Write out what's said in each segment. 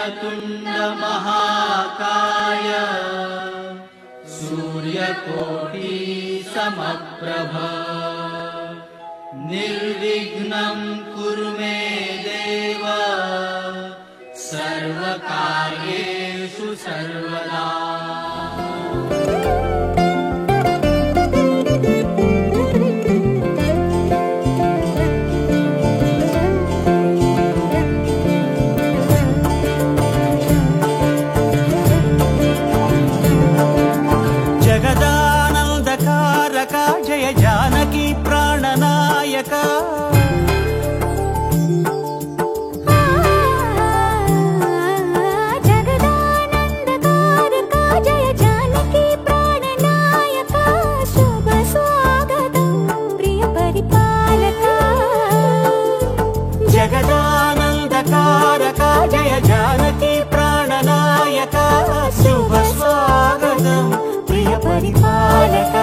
वक्रतुण्ड महाकाय सूर्यकोटि समप्रभ निर्विघ्नं कुरु मे देव सर्वकार्येषु सर्वदा। जगदानन्दकारक जय जानकी प्राणनायक जगदानन्दकारक जय जानकी प्राणनायक शुभ स्वागतं प्रिय परिपालक।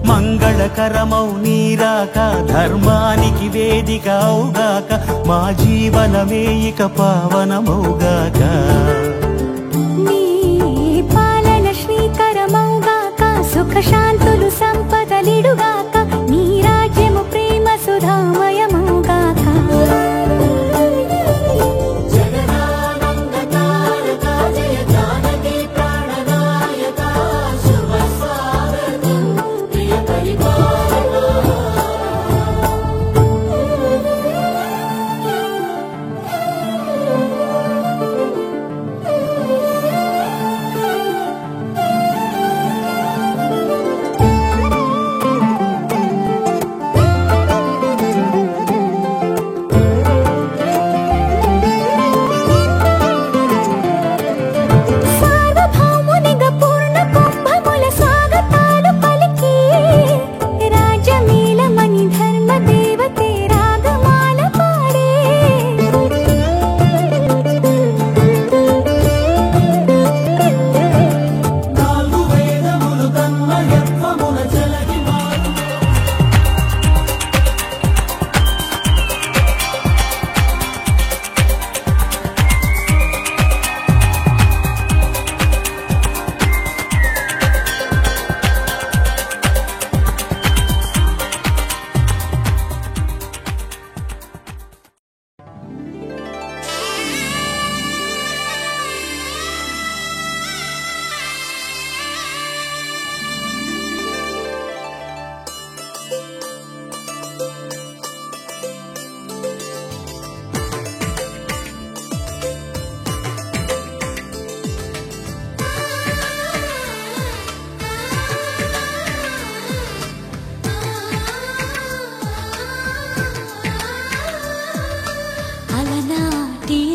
మంగళకరమౌ నీరాక ధర్మానికి వేదిక అవుగాక మా జీవనమే ఇక పావనమౌగాక। నీ పాలన శ్రీకరమౌగాక సుఖ శాంతులు సంపదలిడుగాక నీ రాజ్యము ప్రేమ సుధామయమౌగాక।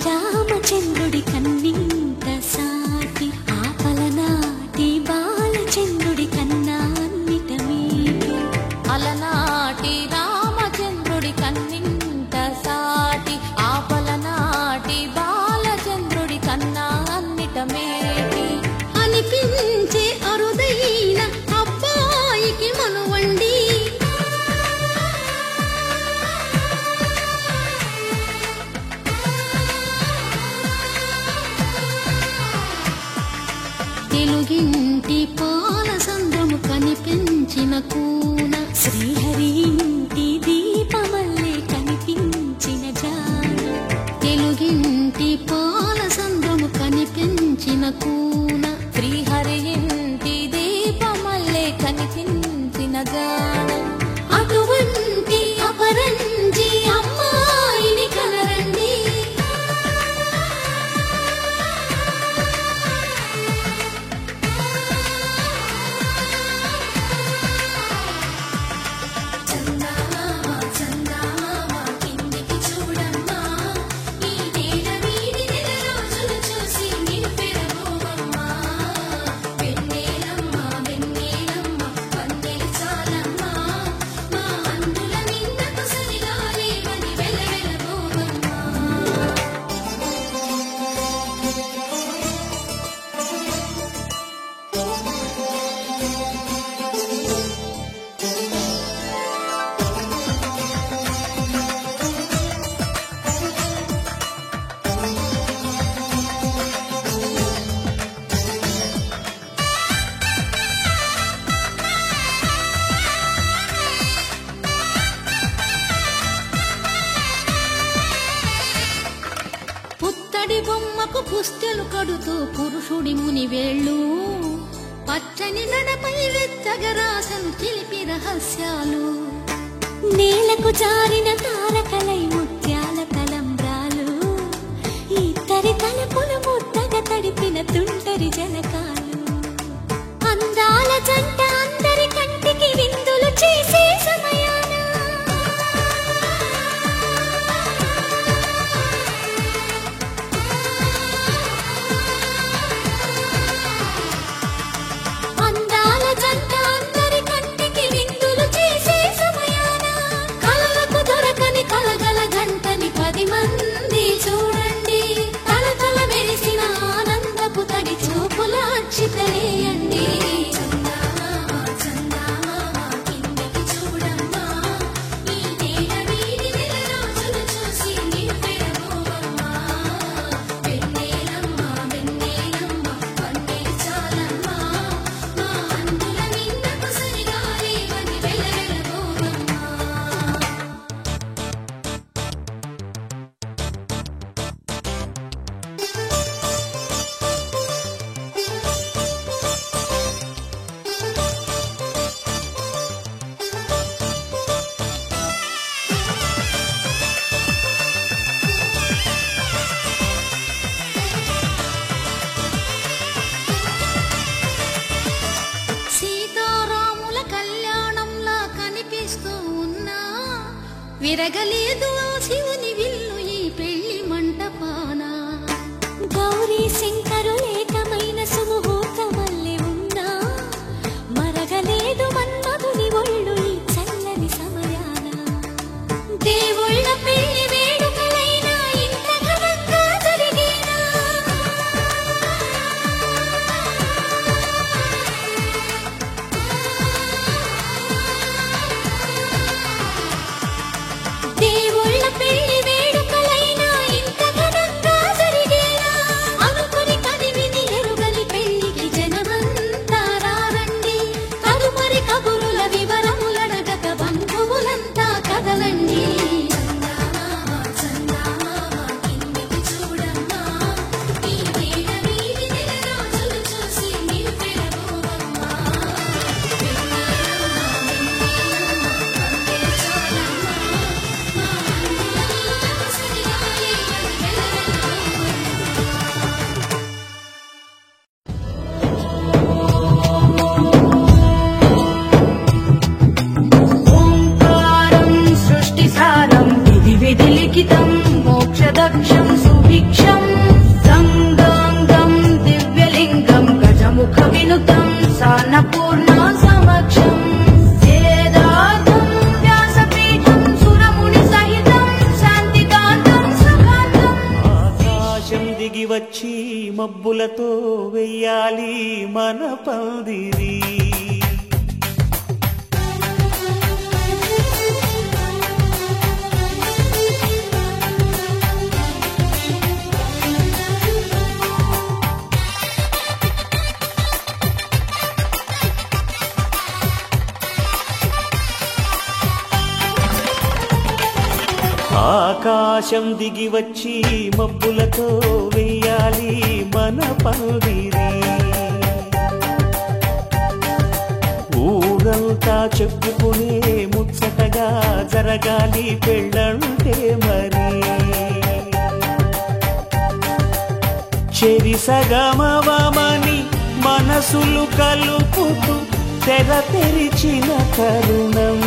రామచంద్రుడి కన్నింత సాటి ఆపలనాటి బాలచంద్రుడి కన్నా అన్నిట మీటి అలనాటి రామచంద్రుడి కన్నింత సాటి ఆపలనాటి బాలచంద్రుడి కన్నా అన్నిట మేటి అనిపించే అరుదైన అబ్బాయికి మనువండి తెలుగింటి పాలసంద్రము కనిపించిన కూన శ్రీహరి ఇంటి దీపమల్లే కనిపించిన జాన తెలుగింటి పాలసంద్రము కనిపించిన కూన శ్రీహరి ఇంటి దీపమల్లే కనిపించిన జాన అటువంటి అపరంజి అమ్మాయిని కనరండి పెన్నే పుత్తడి బొమ్మకు పుస్తెలు కడుతూ పురుషుడి ముని వేళ్ళు పచ్చని నడపై వెచ్చగరాసలు చిలిపి రహస్యాలు నేలకు జారిన తారకలై ముత్యాల తలంబ్రాలు ఇద్దరి తలపులు ముద్దగా తడిపిన తుంటరి జలకాలు అందాల జంట అందరి కంటికి విందులు చేసే సమయాన విరగలేదు ఆ శివుని విల్లు ఈ పెళ్లి మంటపాన గౌరీ శంకరులేకమైన సుముహూర్తమల్లె ఉన్నా మరగలేదు మన్మధుని ఒళ్ళు ఈ చల్లని సమయాన దేవుళ్ళ పెళ్లి వేడుకలైనా ఇంత ఘనంగా జరిగేనా దేవుళ్ళ పెళ్లి వేడుకలైనా ఇంత ఘనంగా జరిగేనా అనుకుని కదివిని ఎరుగని పెళ్లికి జనమంతా రారండి తదుపరి కబురుల వివరములడగక బంధువులంతా కదలండి విధిలిఖితం మోక్షదక్షం సుభిక్షం సంగంగం దివ్యలింగం గజముఖ వినుతం సాన్నపూర్ణ సమక్షం వేదార్థం వ్యాసపీఠం సురముని సహితం శాంతికాంతం సుఖాంతం ఆకాశం దిగి వచ్చి మబ్బులతో వెయ్యాలి మన పందిరి ఆకాశం దిగి వచ్చి మబ్బులతో వెయ్యాలి మన పందిరి ఊరంతా చెప్పుకునే ముచ్చటగా జరగాలి పెళ్ళంటే మరి చెరిసగమవమని మనసులు కలుపుతూ తెర తెరిచిన తరుణం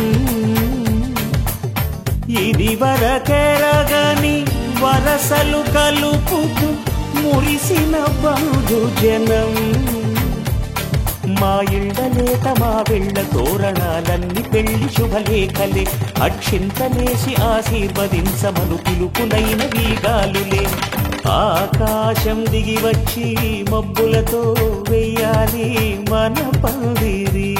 ఇది వరకెరగని వరసలు కలుపుతూ మురిసిన బంధుజనం మా ఇళ్ళలేత మా వెళ్ళ తోరణాలన్నీ పెళ్లి శుభలేఖలే అక్షింతలేసి ఆశీర్వదించమను పిలుపులైన వీగాలులే ఆకాశం దిగి వచ్చి మబ్బులతో వెయ్యాలి మన పందిరి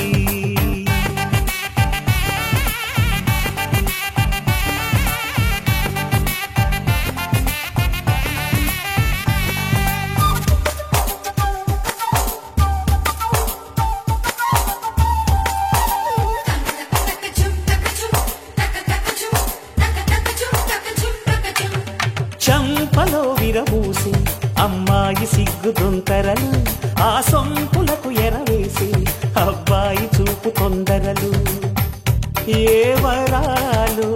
చంపలో విరబూసిన పూసి అమ్మాయి సిగ్గు దొంతరలు ఆ సొంపులకు ఎరవేసి అబ్బాయి చూపు తొందరలు ఏ వరాలు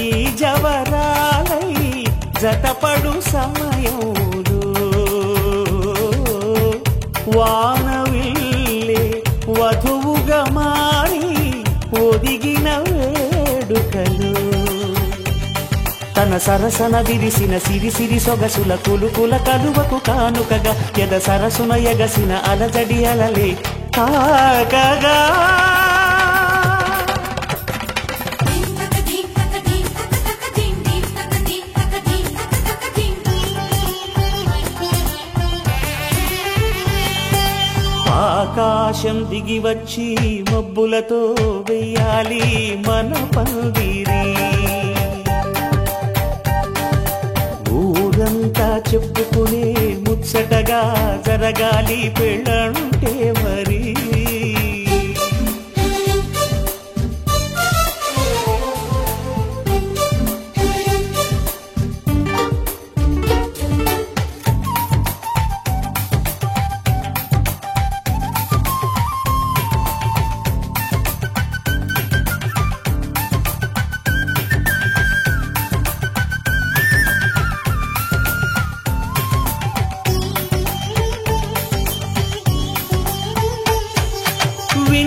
ఈ జవరాలై జతపడు సమయంలో వానవిల్లే వధువుగా మారి ఒదిగిన వేడుకలు తన సరసన విరిసిన సిరిసిరి సొగసుల కులుకుల కలువకు కానుకగా ఎద సరసున ఎగసిన అలజడి అలలే తాకగా ఆకాశం దిగి వచ్చి మబ్బులతో వెయ్యాలి మన పందిరి ఊరంతా చెప్పుకునే ముచ్చటగా జరగాలి పెళ్ళంటే మరి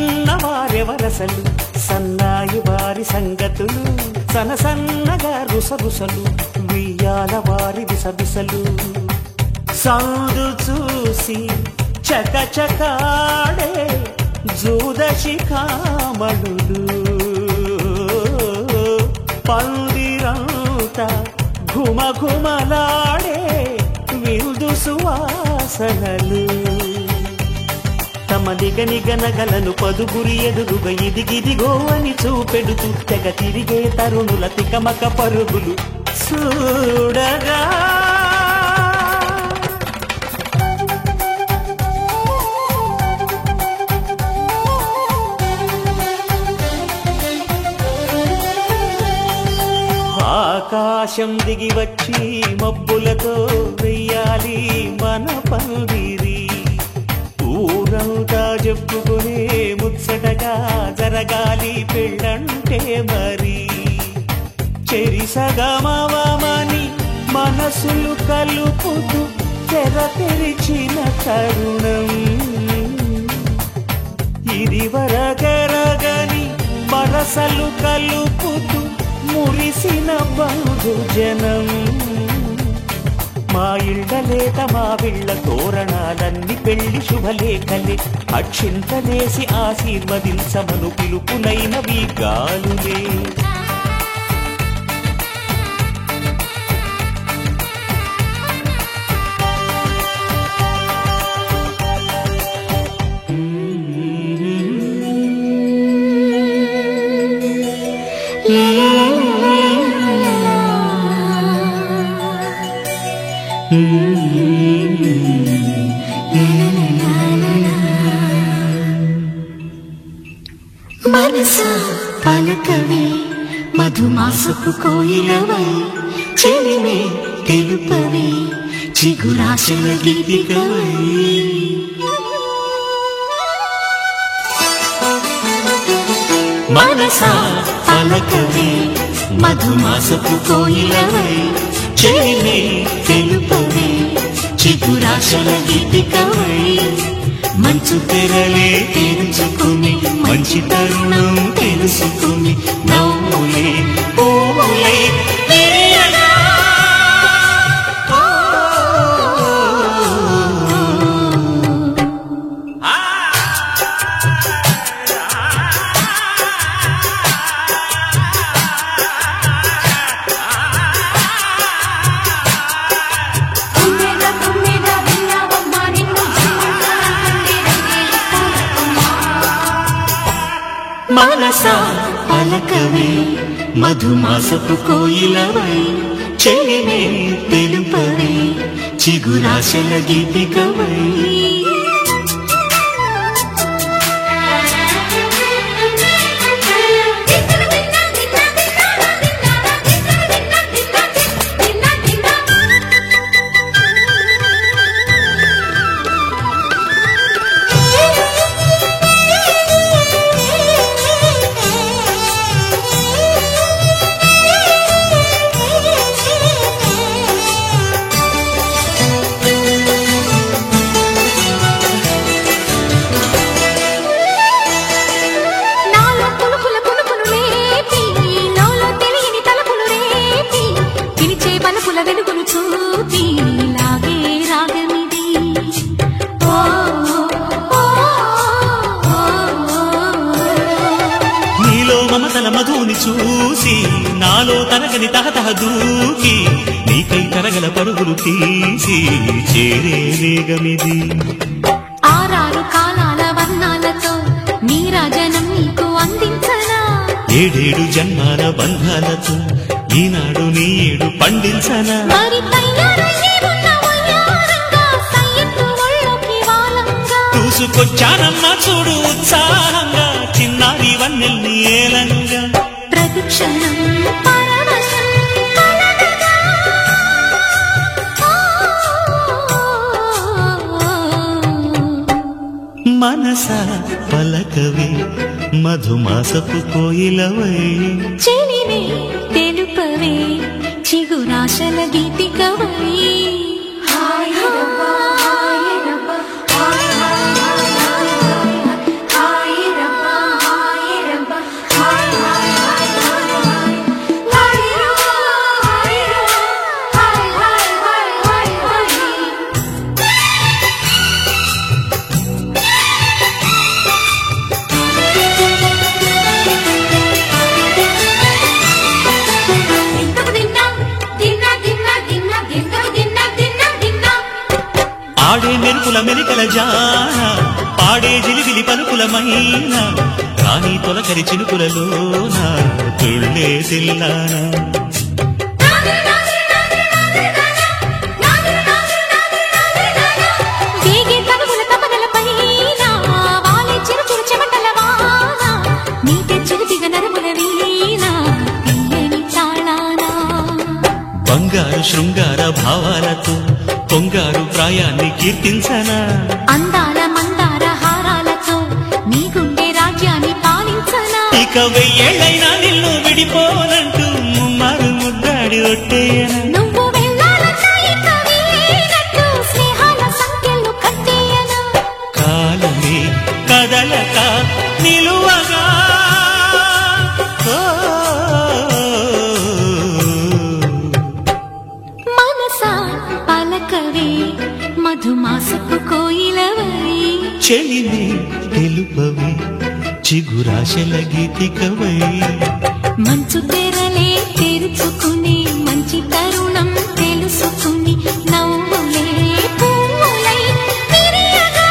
విన్నవారెవరసలు సన్నాయి వారి సంగతులు సనసన్నగా రుసరుసలు వియ్యాల వారి విసబిసలు సౌదు చూసి చకచకాడే జూదశిఖామణులు పందిరంతా ఘుమఘుమలాడే విందు సువాసనలు తమ నిగనిగనగలను పదుగురి ఎదురుగా ఇదిగిదిగో అని చూపెడుతూ తెగ తిరిగే తరుణుల తికమక పరుగులు చూడగా ఆకాశం దిగి వచ్చి మబ్బులతో వెయ్యాలి మన పందిరి ఊరంతా చెప్పుకునే ముచ్చటగా జరగాలి పెళ్ళంటే మరి చెరిసగమవమని మనసులు కలుపుతూ తెర తెరిచిన తరుణం ఇది వరగరగని వరసలు కలుపుతూ మురిసిన బంధుజనం మా ఇళ్ళలేత మా విళ్ళ తోరణాలన్నీ పెళ్లి శుభలేఖలే అక్షింతలేసి ఆశీర్వదించమను పిలుపులైనవి గాలులే మనసా పలకవే మధుమాసపు కోయిలవై చెలిమే తెలుపవే చిగురాశల గీతికవై మనసా పలకవే మధుమాసపు కోయిలవై చెలిమే తెలుపవే చిగురాశల గీతికవై మంచు తెరలే తెరుచుకుని మంచి తరుణం తెలుసుకుని నవ్వులే పూలే తీయగా మనసా పలకవే మధుమాసపు కోయిలవై చెలిమే తెలుపవే చిగురాశల గీతికవై చూసి నాలో తరగని తహతహ దూకి నీకై తరగల పరుగులు తీసి చేరే వేగమిది. ఆరారు కాలాల వర్ణాలతో నీరాజనం నీకు అందించనా, ఏడేడు జన్మాల బంధాలతో ఈనాడు నీ ఏడు పండించనా. మరి తయారయ్యే ఉన్న వయ్యారంగా సయ్యత్తు ఒళ్ళోకి వాలంగా చూసుకొచ్చానమ్మా చూడు ఉత్సాహంగా చిన్నారి వన్నెల్ని ఏలంగా. ప్రతిక్షణం పరవశం కలగగా. మనసా పలకవే మధుమాసపు కోయిలవై చెలినే తెలుపవే చిగురాశల గీతికవై. ఆడే మెరుపుల మెరికల జాన పాడే జిలిబిలి పలుకులమైన రాణి తొలకరి చినుకులలోన తుళ్ళే తిల్లానా. వేగే తనువుల తపనలపైన వాలే చిరుకుల చెమటల వాన నీటే చిలిపిగ నరముల వీణ తీయని తాళానా. బంగారు శృంగార భావాలతో పొంగారు ప్రాయాన్ని కీర్తించనా. అందాల మందార హారాలతో నీ గుండె రాజ్యాన్ని పాలించనా. ఇక వెయ్యేళ్ళైనా నిన్ను విడిపోనంటూ ముమ్మారు ముద్దాడి ఒట్టేయనా. నువ్వు వెళ్ళాలన్నా ఇక వీలైనట్టు స్నేహాల సంఖ్యలు కట్టేయనా. కాలమే కదలక నిలువగా మనసా పలకవే మధుమాసపు కోయిలవై చెలిని తెలుపవే చిగురాశల గీతికవై. మంచు తెరలే తెరుచుకుని మంచి తరుణం తెలుసుకుని నవ్వులే పువ్వులై విరియగా.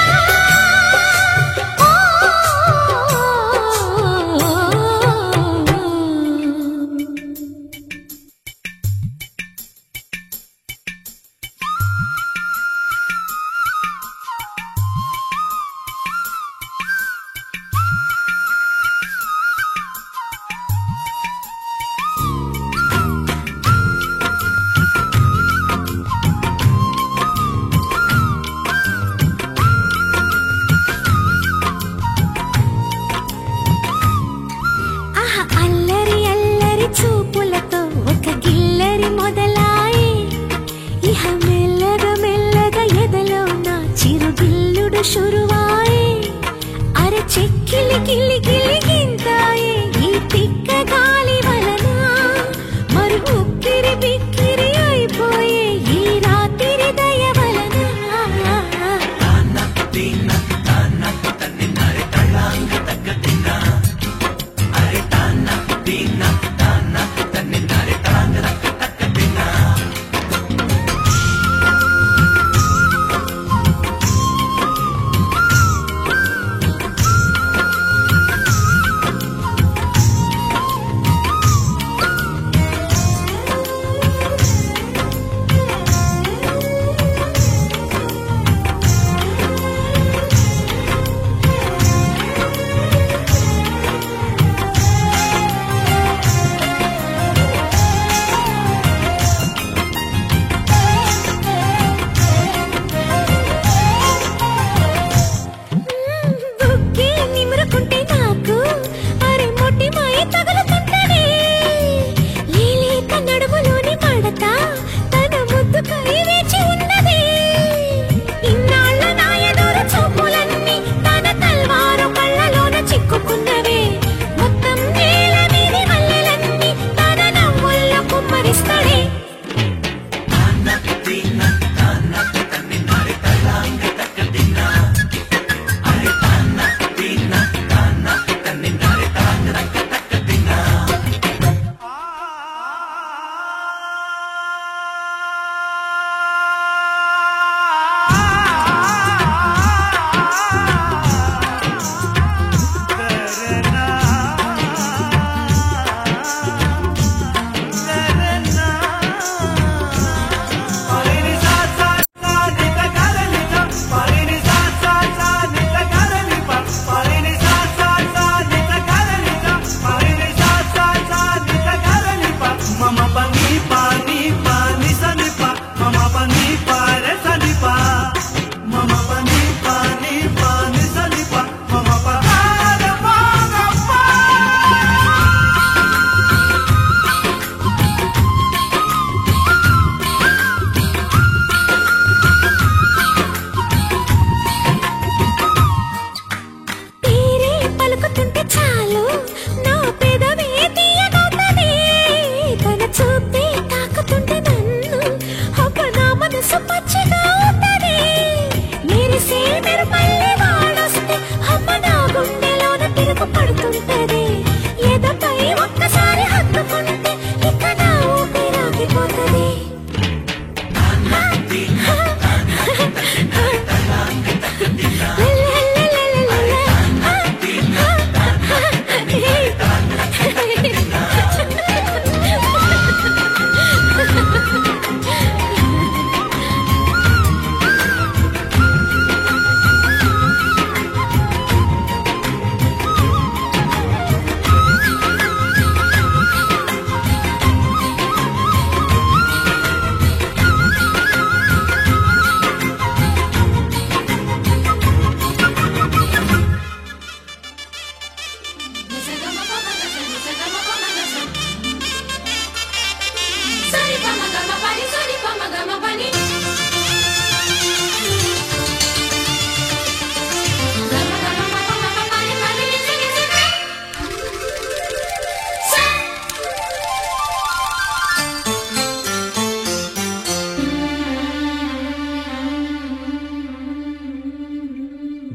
ఆహా అల్లరి అల్లరి చూపులతో ఒక గిల్లరి మొదలాయి ఇహ మెల్లగా మెల్లగా ఎదలో నా చిరుగిల్లుడు శురువాయి. అర చెక్కిలి గిల్లి గిల్లి గింతాయి ఈ తిక్క గాలి వలన మరి ఉక్కిరి బిక్కిరి అయిపోయే ఈ రాత్రి దయ వలన.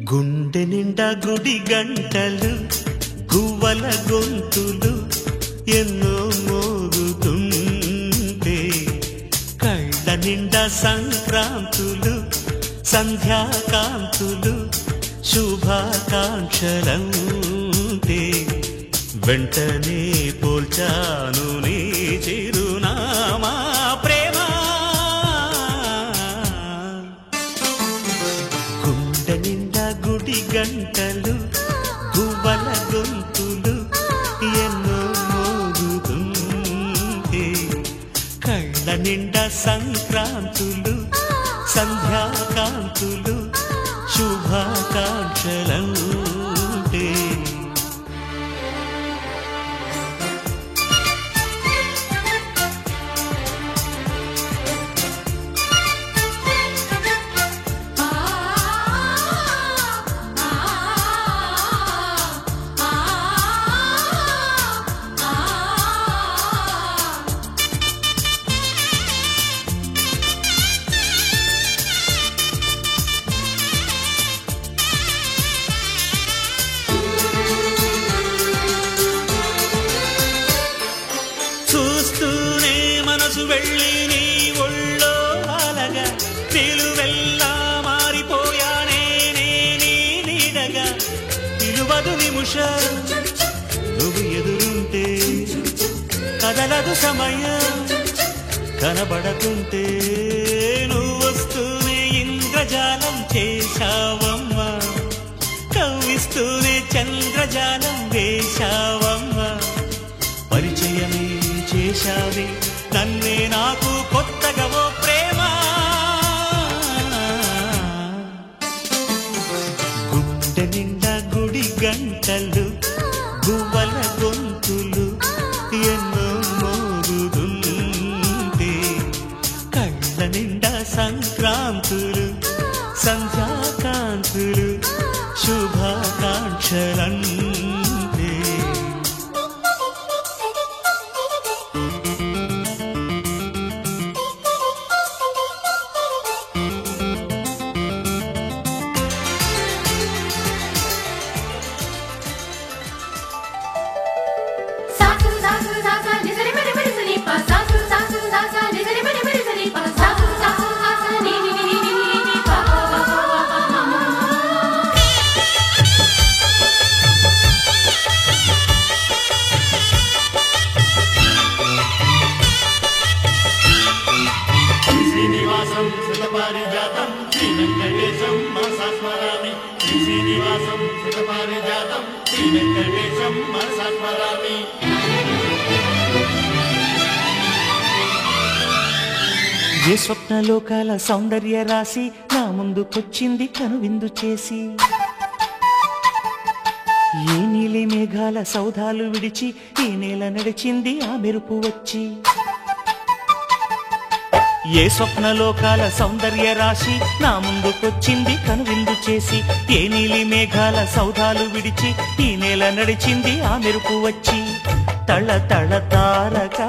గుండె నిండా గుడి గంటలు గువ్వల గొంతులు ఎన్నో మోగుతుంటే కళ్ళ నిండా సంక్రాంతులు సంధ్యాకాంతులు శుభాకాంక్షలంటే వెంటనే పోల్చాను నీ చిరునామా ప్రేమ గుండె నిండా గుడి గంటలు గువ్వల గొంతులు ఎన్నో మోగుతుంటే కళ్ళ నిండా సంక్రాంతులు సంధ్యాకాంతులు శుభాకాంక్షలంటే చూస్తూనే మనసు వెళ్ళి నీ ఒళ్ళో అలగా నిలువెల్లా మారిపోయానే నీ నీడగా నిలువదు నిమిషం నువ్వు ఎదురుంటే కదలదు సమయం కనబడకుంటే నువ్వు వస్తూనే ఇంద్రజాలం చేశావమ్మా కవ్విస్తూనే చంద్రజాలం వేశావమ్మా పరిచయమే చేశావే నన్నే నాకు కొత్తగా ఓ ప్రేమ గుండె నిండా గుడి గంటలు గువ్వల గొంతులు ఎన్నో మోగుతుంటే కళ్ళ నిండా సంక్రాంతులు సంధ్యాకాంతులు శుభాకాంక్షలంటే శ్రీనివాసం సుతపారిజాతం శ్రీ వెంకటేశం మనసా స్మరామి శ్రీనివాసం సుతపారిజాతం శ్రీ వెంకటేశం మనసా స్మరామి ఏ స్వప్నలోకాల సౌందర్య రాశి నా ముందుకొచ్చింది కనువిందు చేసి ఏ నీలి మేఘాల సౌధాలు విడిచి ఈ నేల నడిచింది ఆ మెరుపు వచ్చి ఏ స్వప్నలోకాల సౌందర్య రాశి నా ముందుకొచ్చింది కనువిందు చేసి ఏ నీలి మేఘాల సౌధాలు విడిచి ఈ నేల నడిచింది ఆ మెరుపు వచ్చి తళ తళ తారక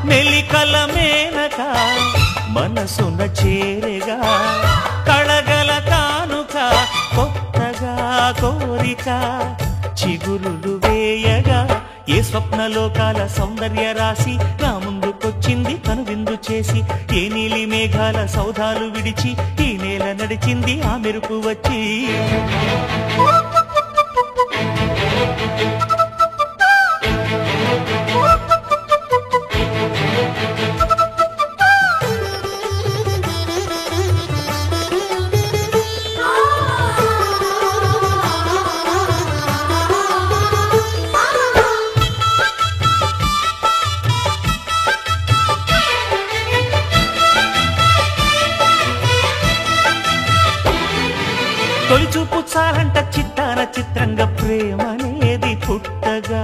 మెలికల మేనక మనసున చేరగా కళగల కానుక కొత్తగా కోరిక చిగురులు వేయగా ఏ స్వప్నలోకాల సౌందర్య రాశి నా ముందుకొచ్చింది కనువిందు చేసి ఏ నీలి మేఘాల సౌధాలు విడిచి ఈ నేల నడిచింది ఆ మెరుపు వచ్చి తొలి చూపు చాలంట చిత్తాన చిత్రంగా ప్రేమనేది పుట్టగా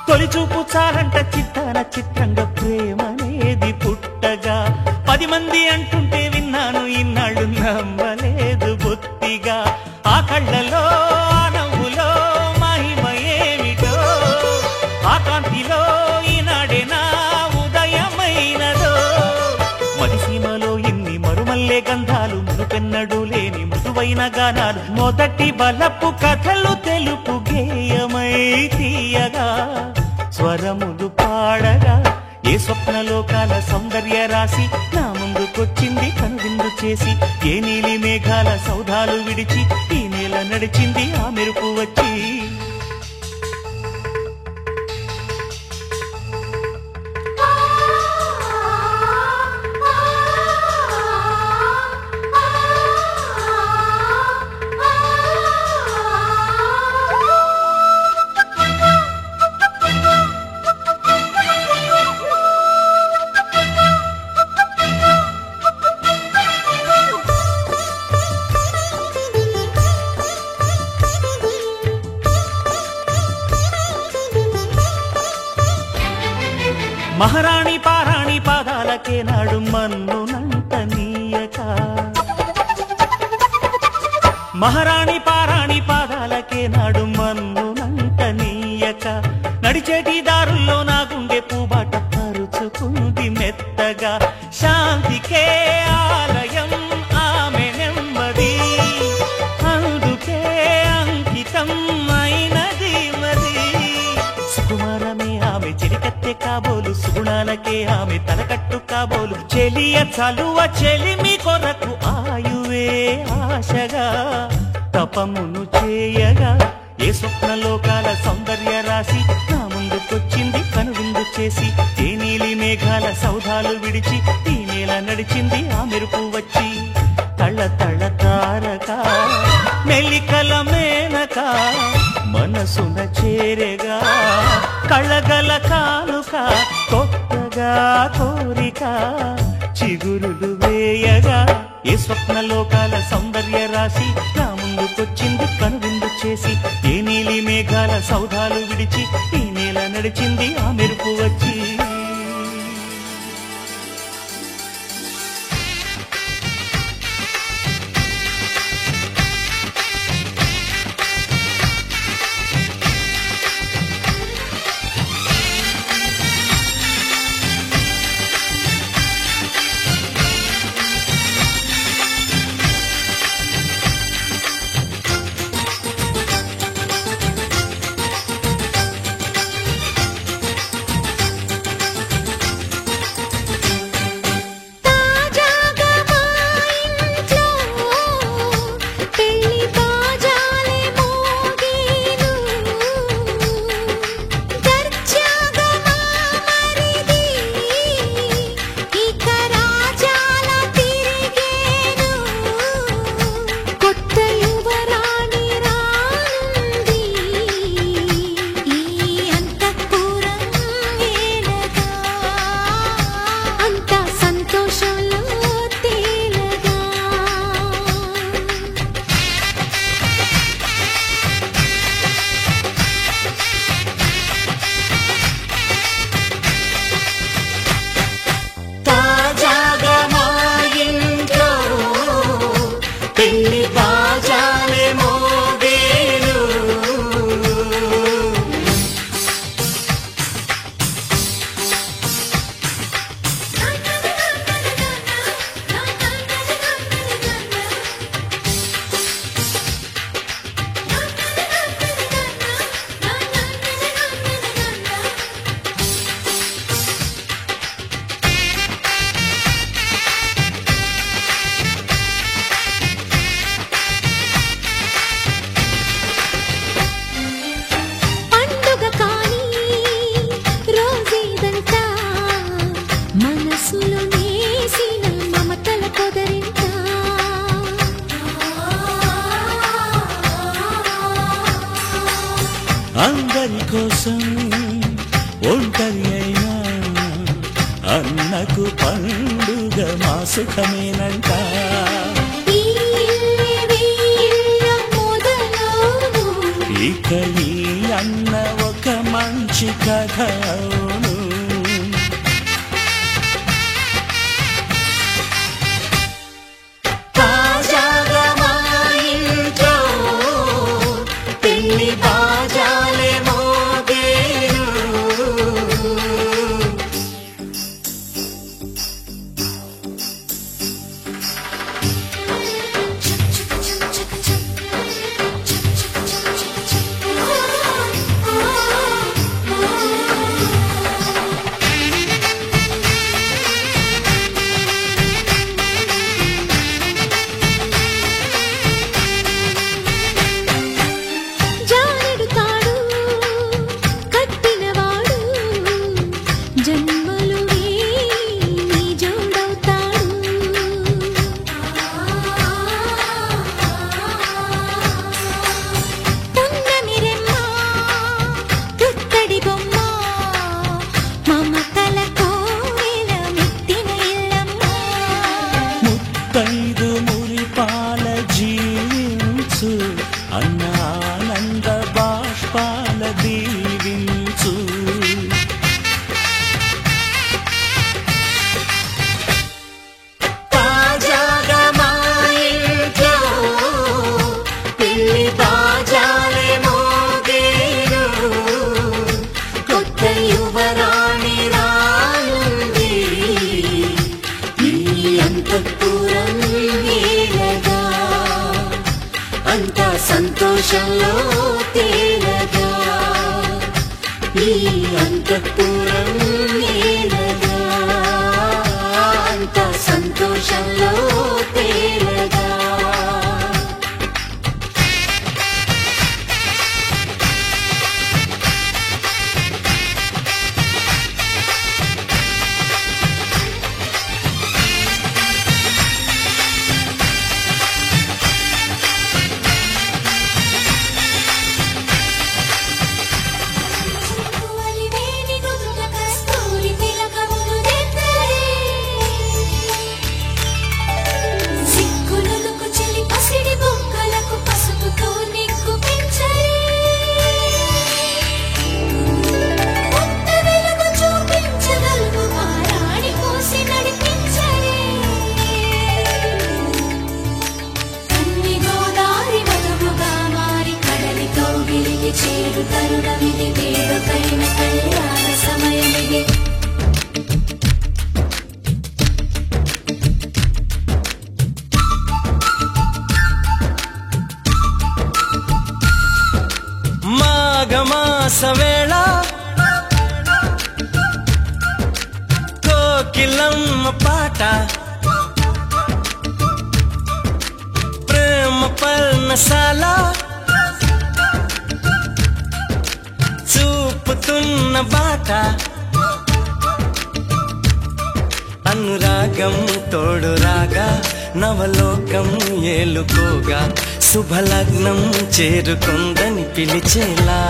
తొలి చూపు చాలంట చిత్తాన చిత్రంగా ప్రేమనేది పుట్టగా 10 మంది అంటుంటే విన్నాను ఇన్నాళ్ళు నమ్మలేదు బొత్తిగా ఆ కళ్ళలో ఆ నవ్వులో మహిమ ఏమిటో ఆ కాంతిలో ఈనాడే నా ఉదయమైనదో మదిసీమలో ఎన్ని మరుమల్ల మల్లె గంధాలు మునుపెన్నడు లేని మృదువైన గానాలు మొదటి బలపు కథలు తెలుపు గేయమై తీయగా స్వరములు పాడగా ఏ స్వప్నలోకాల సౌందర్య రాశి నా ముందుకొచ్చింది కనువిందు చేసి ఏ నీలి మేఘాల సౌధాలు విడిచి ఈ నేల నడిచింది ఆ మెరుపు వచ్చి మహారాణి పారాణి పాదాలకే నాడు మన్నునంత నీయక మహారాణి పారాణి పాదాలకే నాడు మన్నునంత నీయక నడిచేటి దారుల్లో నా గుండె పూబాట పరుచుకుంది మెత్తగా శాంతికే ఆలయం ఆమె నెమ్మది అందుకే అంకితం అయినది మది సుకుమారమే ఆమె చెలికత్తె కాబోలు సుగుణాలకే ఆమె తలకట్టు కాబోలు చెలియ చలువ చెలిమి కొరకు ఆయువే ఆశగా తపమును చేయగా ఏ స్వప్నలోకాల సౌందర్య రాశి నా ముందుకొచ్చింది కనువిందు చేసి ఏ నీలి మేఘాల సౌధాలు విడిచి ఈ నేల నడిచింది ఆ మెరుపు వచ్చి తళ తళ తారక మెలికల మేనక మనసున చేరేగా కళగల కానుక కొత్తగా కోరిక చిగురులు వేయగా ఏ స్వప్నలోకాల సౌందర్య రాశి నా ముందుకొచ్చింది కనువిందు చేసి ఏ నీలి మేఘాల సౌధాలు విడిచి ఈ నేల నడిచింది ఆ మెరుపు వచ్చి అందరి కోసం ఒంటరి అయినా అన్నకు పండుగ మా సుఖమేనంట ఇక ఈ అన్న ఒక మంచి కథ అవును ఖైదు మురిపాల జీవించు అన్న ఆనంద బాష్పాల దీవించు తాజాగా మా ఇంట్లో పెళ్లి బాజాలే మోగేను కొత్త యువరాణి రానుంది ఈ అంతఃపురం నీలగా అంతా సంతోషంలో తేలగా ఈ అంతఃపురం నీలగా అంతా సంతోషంలో తేలగా చేరు తరుణమిది వేడుకైన కళ్యాణ సమయమిది మాఘమాస వేళ కోకిలమ్మ పాట ప్రేమ పర్ణశాల చూపుతున్న బాట అనురాగం తోడు రాగా నవలోకం ఏలుకోగా శుభలగ్నం చేరుకుందని పిలిచేలా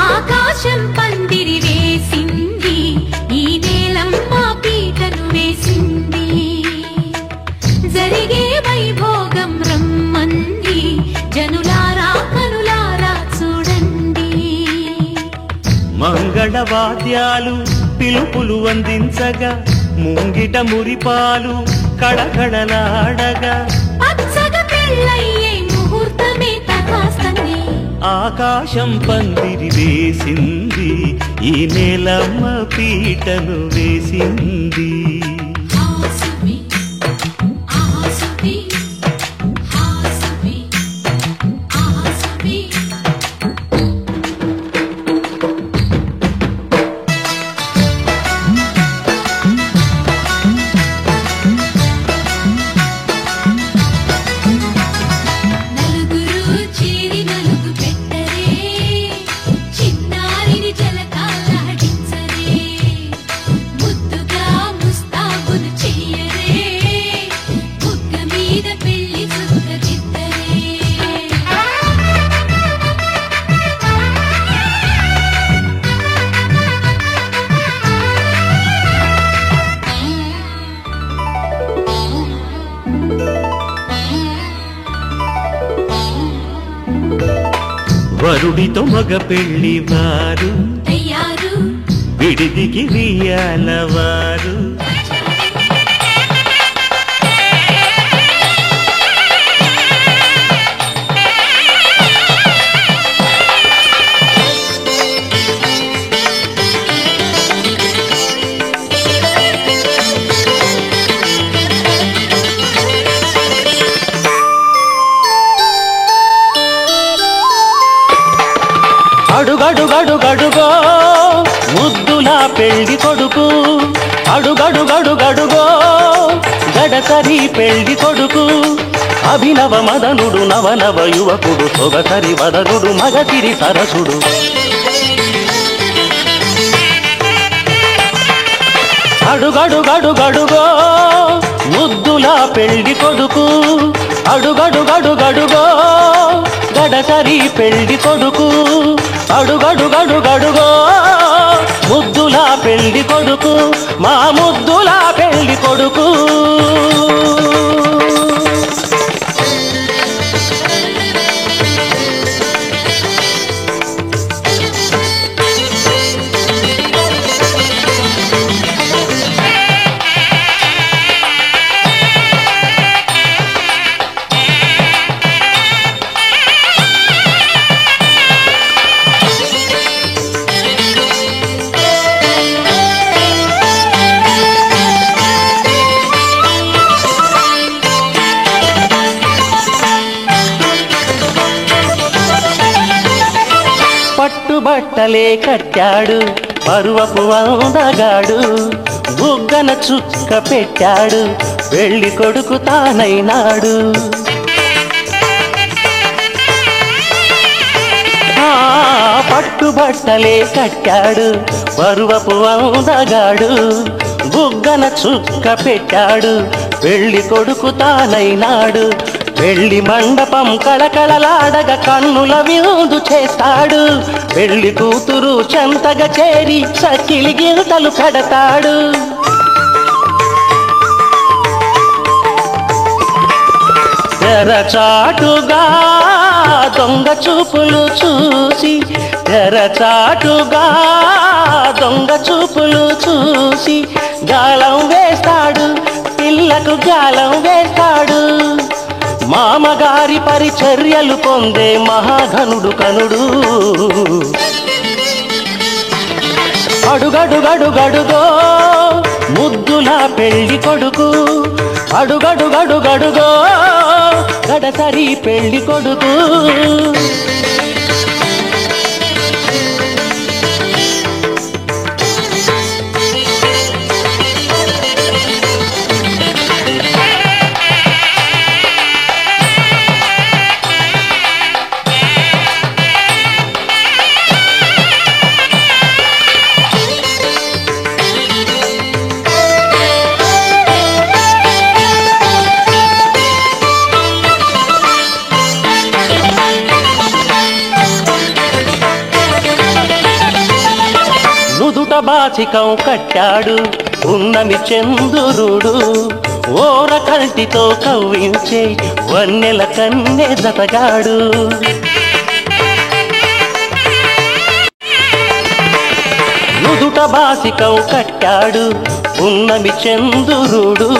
ఆకాశం పందిరి వేసింది ఈ నేలమ్మ పీటను వేసింది జరిగే వైభోగం రమ్మంది జనులారా కనులారా చూడండి మంగళవాద్యాలు పిలుపులు అందించగా ముంగిట మురిపాలు కళకళలాడగా పచ్చగా పెళ్ళయ్యే ముహూర్తమే తకాస్తనే ఆకాశం పందిరి వేసింది ఈ నేలమ్మ పీటను వేసింది ఆసుబి ఆసుబి ఆసుబి ఆసుబి నలుగురు చేరి నలుగు పెట్టరే చిన్నారిని జలకాలాడించరే ముద్దుగా ముస్తాబును చెయ్యరే బుగ్గ మీద పెళ్లి చుక్క దిద్దరే వరుడితో మగ పెళ్లి వారు తయారు విడిదికి వియ్యాలవారు అడుగడుగడుగడుగో ముద్దుల పెళ్లి కొడుకు అడుగడుగడుగడుగో గడసరి పెళ్లి కొడుకు అభినవ మదనుడు నవనవ యువకుడు సొగసరి వదనుడు మగసిరి సరసుడు అడుగడుగడుగడుగో ముద్దుల పెళ్లి కొడుకు అడుగడుగడుగడుగో గడసరి పెళ్లి కొడుకు అడుగడుగడుగడుగో ముద్దుల పెళ్లి కొడుకు మా ముద్దుల పెళ్లి కొడుకు పట్టుబట్టలే కట్టాడు పరువపు అందగాడు బుగ్గన చుక్క పెట్టాడు పెళ్లి కొడుకు తానైనాడు పట్టుబట్టలే కట్టాడు పరువపు అందగాడు బుగ్గన చుక్క పెట్టాడు పెళ్లి కొడుకు తానైనాడు పెళ్లి మండపం కళకళలాడగ కన్నుల విందు చేస్తాడు పెళ్లి కూతురు చెంతగా చేరి సకిలి గిల్తలు పెడతాడు తెరచాటుగా దొంగ చూపులు చూసి తెరచాటుగా దొంగ చూపులు చూసి గాలం వేస్తాడు పిల్లకు గాలం వేస్తాడు మామగారి పరిచర్యలు పొందే మహాఘనుడు కనుడు అడుగడుగడుగడుగో ముద్దుల పెళ్లి కొడుకు అడుగడుగడుగడుగో గడసరి పెళ్లి కొడుకు బాచికం కట్టాడు ఉన్నమి చంద్రుడు ఓర కంటితో కవ్వించే వన్నెల కన్నె జతగాడు నుదుట బాచికం కట్టాడు ఉన్నమి చంద్రుడు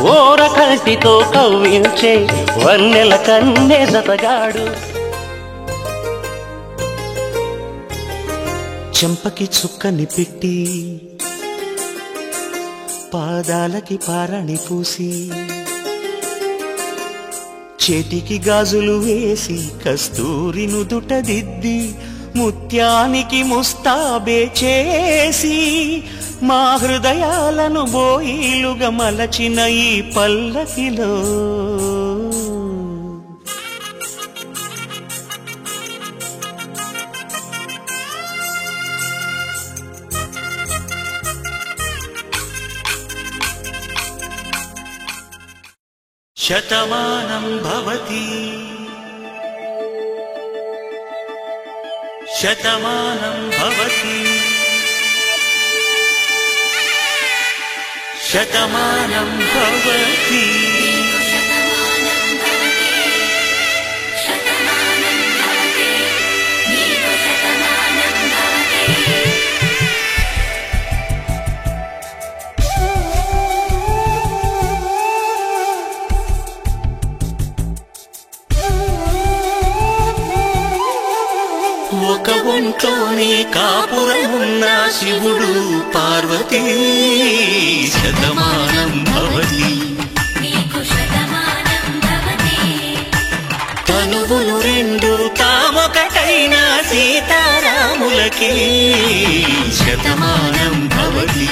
ఓర కంటితో కవ్వించే వన్నెల కన్నె జతగాడు చెంపకి చుక్కని పెట్టి పాదాలకి పారణి పూసి చేతికి గాజులు వేసి కస్తూరి నుదుట దిద్ది ముత్యానికి ముస్తాబే చేసి మా హృదయాలను బోయిలుగా మలచిన ఈ పల్లకిలో శతమానం భవతి శతమానం భవతి శతమానం భవతి కాపురమున్న శివుడు పార్వతీ శతమానం భవతి నీకు శతమానం భవతి తనువులు రెండు తామొకటైన సీతారాములకి శతమానం భవతి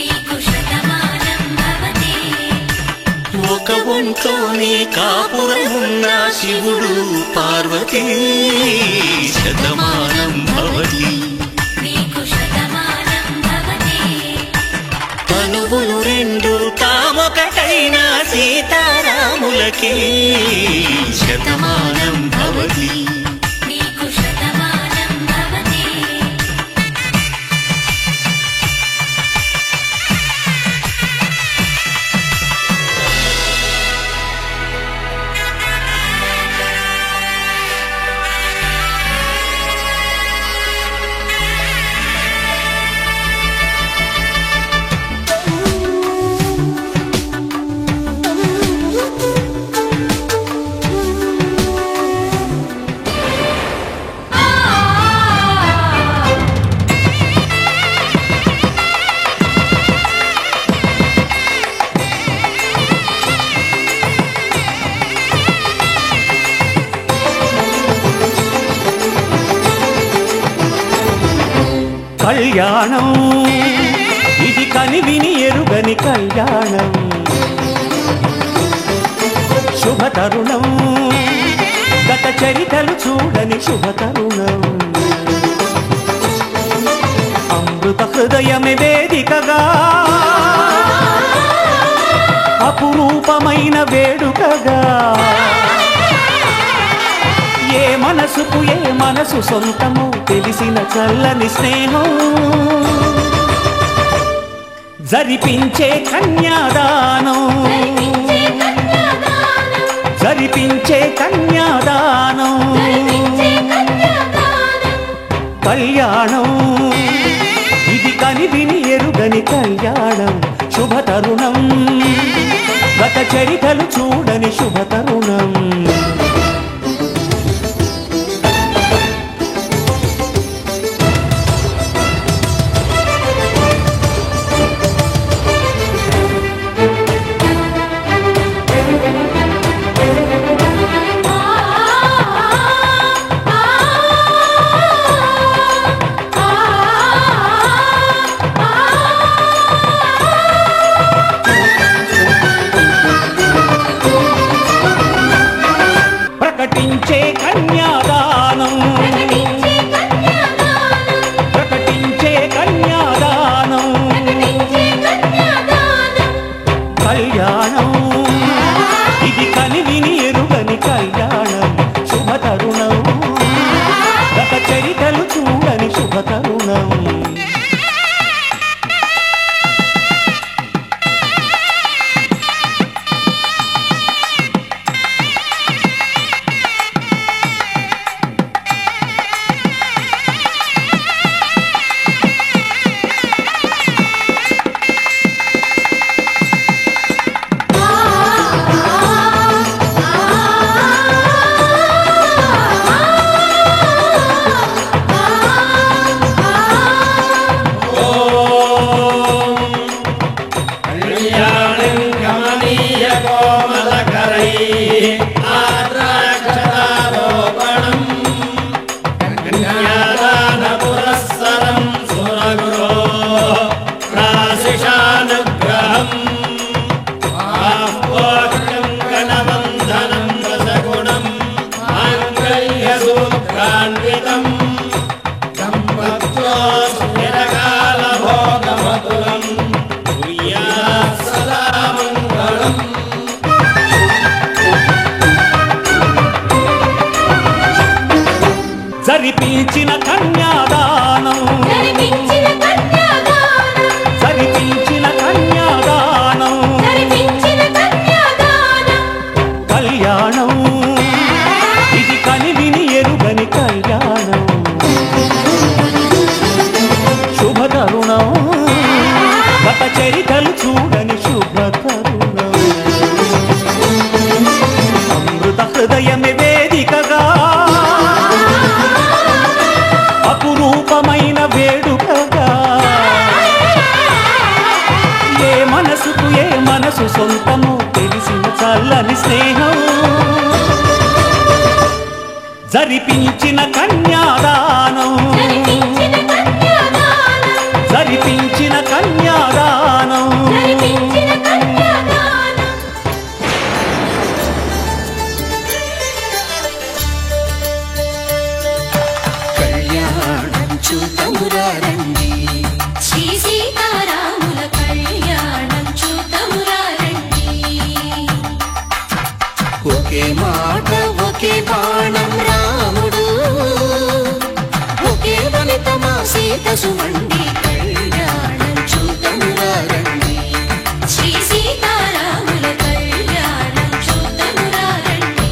నీకు శతమానం భవతి ఒక ఒంట్లోనే కాపురమున్న శివుడు పార్వతీ శతమానం భవతి నీకు శతమానం భవతి తనువులు రెండు తామొకటైన సీతారాములకి శతమానం భవతి నీకు శతమానం భవతి కళ్యాణం ఇది కనివిని ఎరుగని కళ్యాణం శుభతరుణం గత చరితలు చూడని శుభతరుణం అమృత హృదయమే వేదికగా అపురూపమైన వేడుకగా ఏ మనసుకు ఏ మనసు సొంతము తెలిసిన చల్లని స్నేహం జరిపించే కన్యాదానం జరిపించే కన్యాదానం కళ్యాణం ఇది కనివిని ఎరుగని కళ్యాణం శుభతరుణం గత చరితలు చూడని శుభతరుణం ప్రకటించే కన్యాదానం ప్రకటించే కన్యాదానం కళ్యాణం ఇది కనివిని ఎరుగని కళ్యాణం శుభతరుణం గత చరితలు చూడని శుభతరుణం జరిపించిన కన్యాదానం జరిపించిన కన్యాదానం జరిపించిన కన్యాదానం జరిపించిన కన్యాదానం కళ్యాణం ఇది కనివిని ఎరుగని కళ్యాణం శుభతరుణం గత చరితలు చూడని శుభతరుణం అమృత హృదయమే వేదికగా అపురూపమైన మనసు సొంతము తెలిసిన చల్లని స్నేహం జరిపించిన కన్యాదానం జరిపించిన కన్యాదానం కళ్యాణం చూతమురా రండి శ్రీ సీతారాముల కళ్యాణం చూతమురా రండి ఒకే మాట ఒకే బాణం రాముడు ఒకే వనిత మా సీత సుమండి కళ్యాణం చూతమురా రండి శ్రీ సీతారాముల కళ్యాణం చూతమురా రండి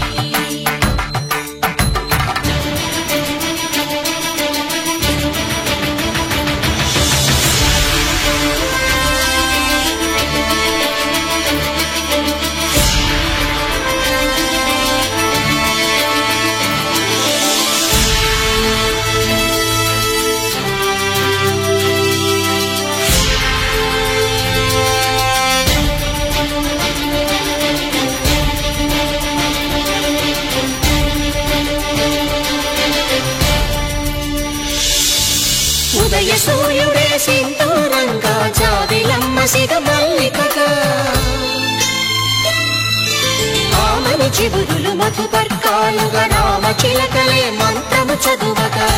ఉదయ సూర్యుడే సింధూరంగా జాబిలమ్మ సిగ మల్లికగా ఆమని చిగురులు మధుపర్కాలుగా రామ చిలకలే మంత్రము చదువగా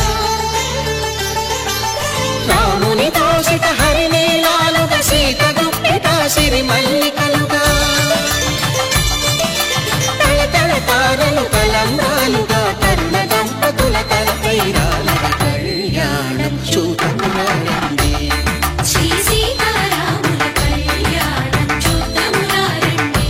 రాముని దోషిత హరినీలాలుగా సీత గుప్పిట సిరి మల్లికలుగా తల తల తారలు తలంబ్రాలుగా తరుణ దంపతుల తలపైరాలుగా కళ్యాణం చూతమురా రండి శ్రీ సీతారాముల కళ్యాణం చూతమురా రండి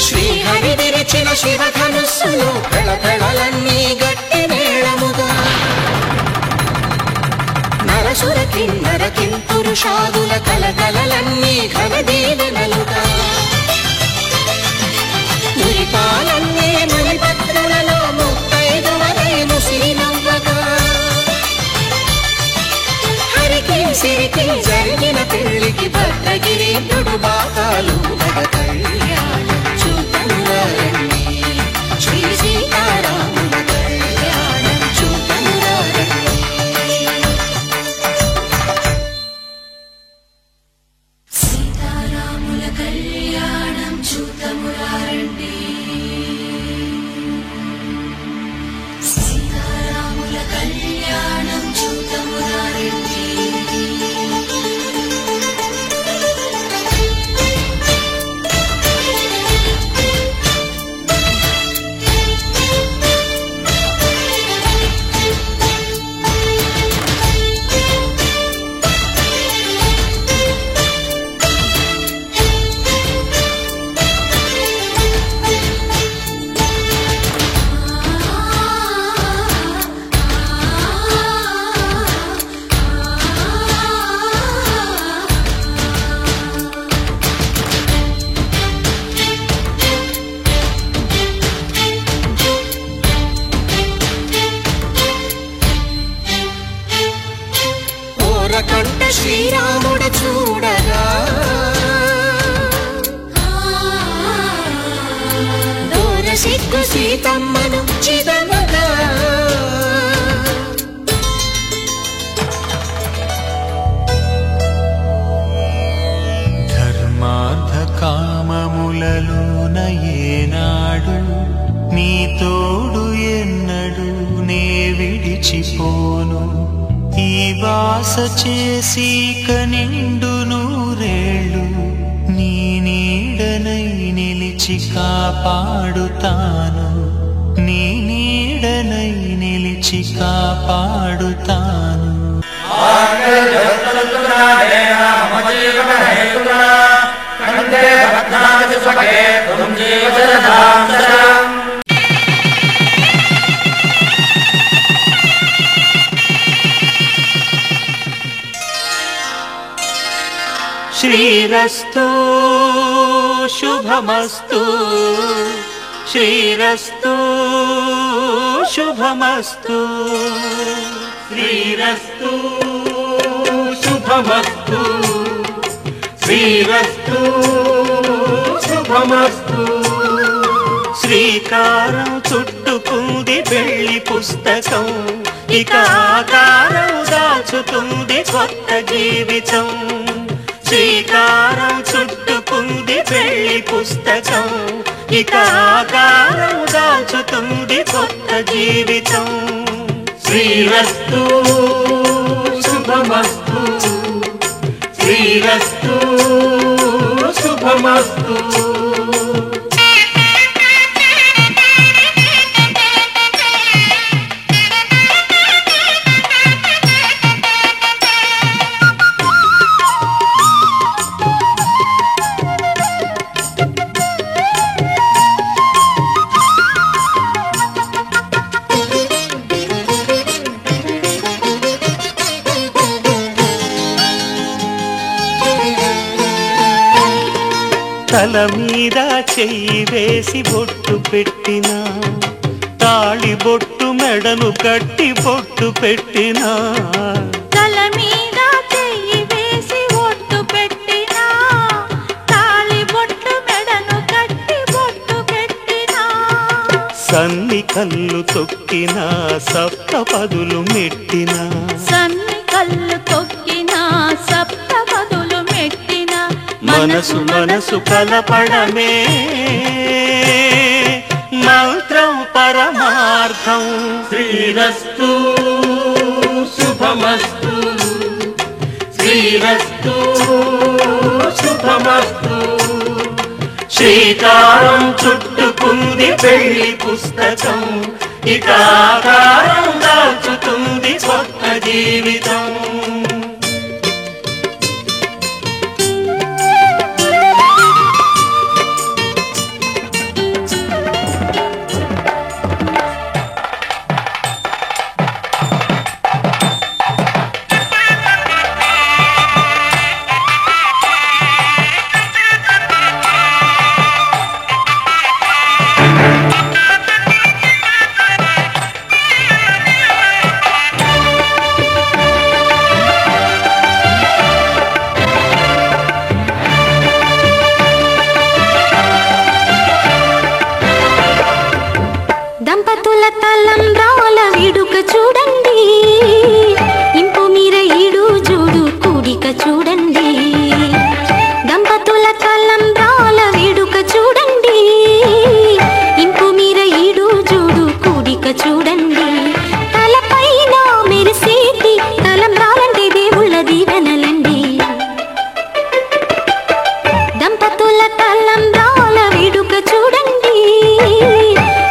శ్రీహరి విరిచిన శివధనుస్సులు పెళపెళలన్నీ గట్టి మేళముగా నరసుర కిన్నర కింపురుషాదుల కలకలలన్నీ ఘన దీవెనలుగా మురిపాలన్నీ మణిపత్రులలో ముత్తైదువలై ముసినవ్వగా హరికి సిరికి జరిగిన పెళ్లికి భద్రగిరీంద్రుడు బాకాలు మగ కళ్యాణం చూతమురా రండి శ్రీ సీతారాముల కళ్యాణం చూతమురా రండి సీతారాముల కళ్యాణం చూతమురా రండి సీతారాముల కళ్యాణం చూతమురా రండి కంట శ్రీరాముడు చూడగా దూర సిగ్గు సీతమ్మను చిదమగా ధర్మార్థ కామములలోన ఏనాడు నీ తోడు ఎన్నడు నే విడిచిపోను ఈ వాస చేసి కనిండు నూరేళ్ళు నీ నీడనై నిలిచి కాపాడుతాను నీ నీడనై నిలిచి కాపాడుతాను శ్రీరస్తు శుభమస్తు శ్రీరస్తు శుభమస్తు శ్రీరస్తు శుభమస్తు శ్రీరస్తు శుభమస్తు శ్రీకారం చుట్టుకుంది వెళ్లి పుస్తకం ఇక ఆకారం దాచుతుంది కొత్త జీవితం శ్రీకారం చుట్టుకుంది వెళ్లి పుస్తకం ఇక ఆకారం దాచుతుంది కొత్త జీవితం శ్రీరస్తు శుభమస్తు శ్రీరస్తు శుభమస్తు తల మీద చెయ్యి వేసి బొట్టు పెట్టినా తాళి బొట్టు మెడను కట్టి బొట్టు పెట్టినా తల మీద చెయ్యి వేసి బొట్టు పెట్టినా తాళి బొట్టు మెడను కట్టి బొట్టు పెట్టినా సన్ని కళ్ళు తొక్కినా సప్తపదులు మెట్టినా సన్ని కళ్ళు తొక్కినా సప్తపదులు మెట్టినా మనసు మనసు కలపడమే మంత్రం పరమార్థం శ్రీరస్తు శుభమస్తు శ్రీరస్తు శుభమస్తు శ్రీకారం చుట్టుకుంది పెళ్లి పుస్తకం ఇక ఆకారం దాచుతుంది కొత్త జీవితం దంపతుల తలంబ్రాల వేడుక చూడండి ఇంపు మీర ఈడు జోడు కూడిక చూడండి దంపతుల తలంబ్రాల వేడుక చూడండి ఇంపు మీర ఈడు జోడు కూడిక చూడండి తలపైన మెరిసేటి తలంబ్రాలంటే దేవుళ్ళ దీవెనలండి దంపతుల తలంబ్రాల వేడుక చూడండి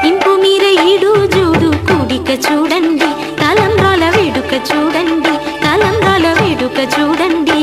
ఇంపు మీర ఈడు జోడు కూడిక చూడండి తలంబ్రాల వేడుక చూడండి తలంబ్రాల వేడుక చూడండి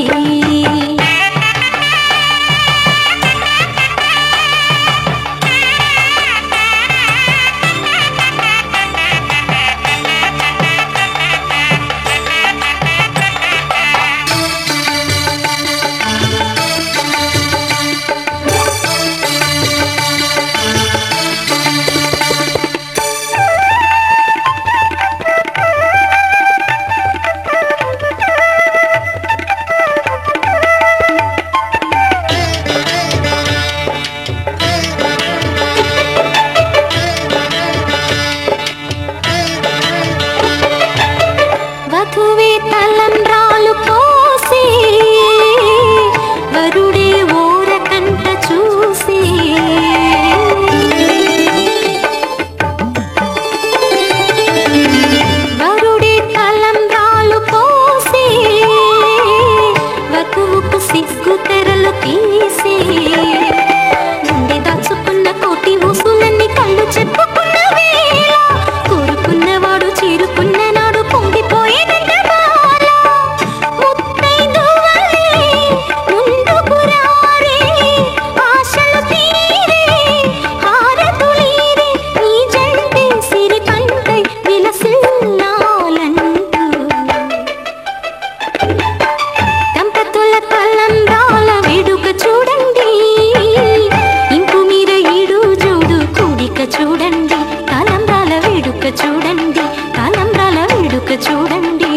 చూడండి తలంబ్రాల వేడుక చూడండి తలంబ్రాల వేడుక చూడండి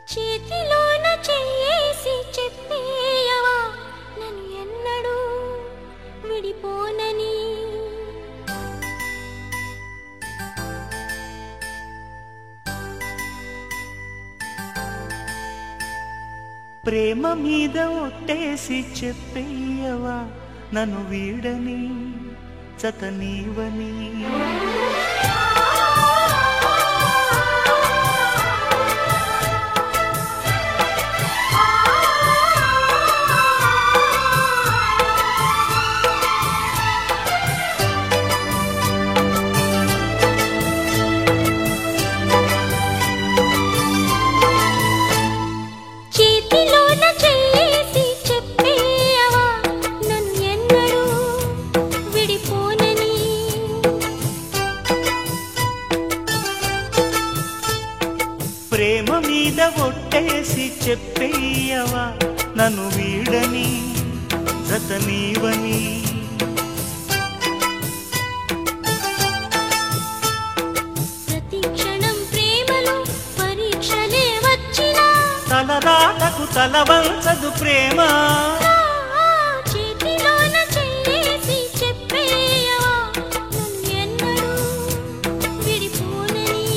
చేతిలోన చేసి చెప్పేయవా నన్ను ఎన్నడూ విడిపోనని ప్రేమ మీద ఒట్టేసి చెప్పేయవా నన్ను వీడని చతనీవని ప్రేమ మీద ఒట్టేసి చెప్పేయవా నన్ను వీడని జతనీవని ప్రతి క్షణం ప్రేమలో పరీక్షలే వచ్చినా తలరాతకు తలవంచదు ప్రేమ చేతిలోన చేసి చెప్పేయవా నన్ను ఎన్నడూ విడిపోనని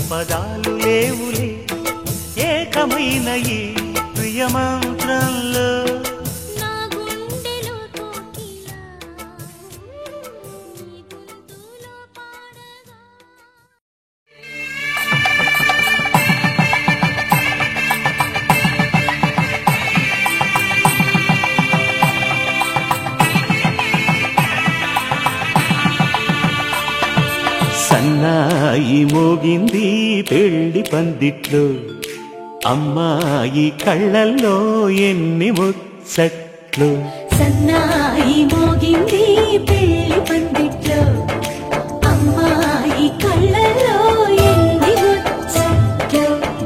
పదాలు లేవులే ఏకమైన ఈ ప్రియమంత్రంలో నా గుండెలో కోకిలా నీ గొంతులో పాడగా సన్నాయి మోగింది పెళ్లి పందిట్లో అమ్మాయి కళ్ళల్లో ఎన్ని ముచ్చట్లు సన్నాయి మోగింది పెళ్లి పందిట్లో అమ్మాయి కళ్ళలో ఎన్ని ముచ్చట్లు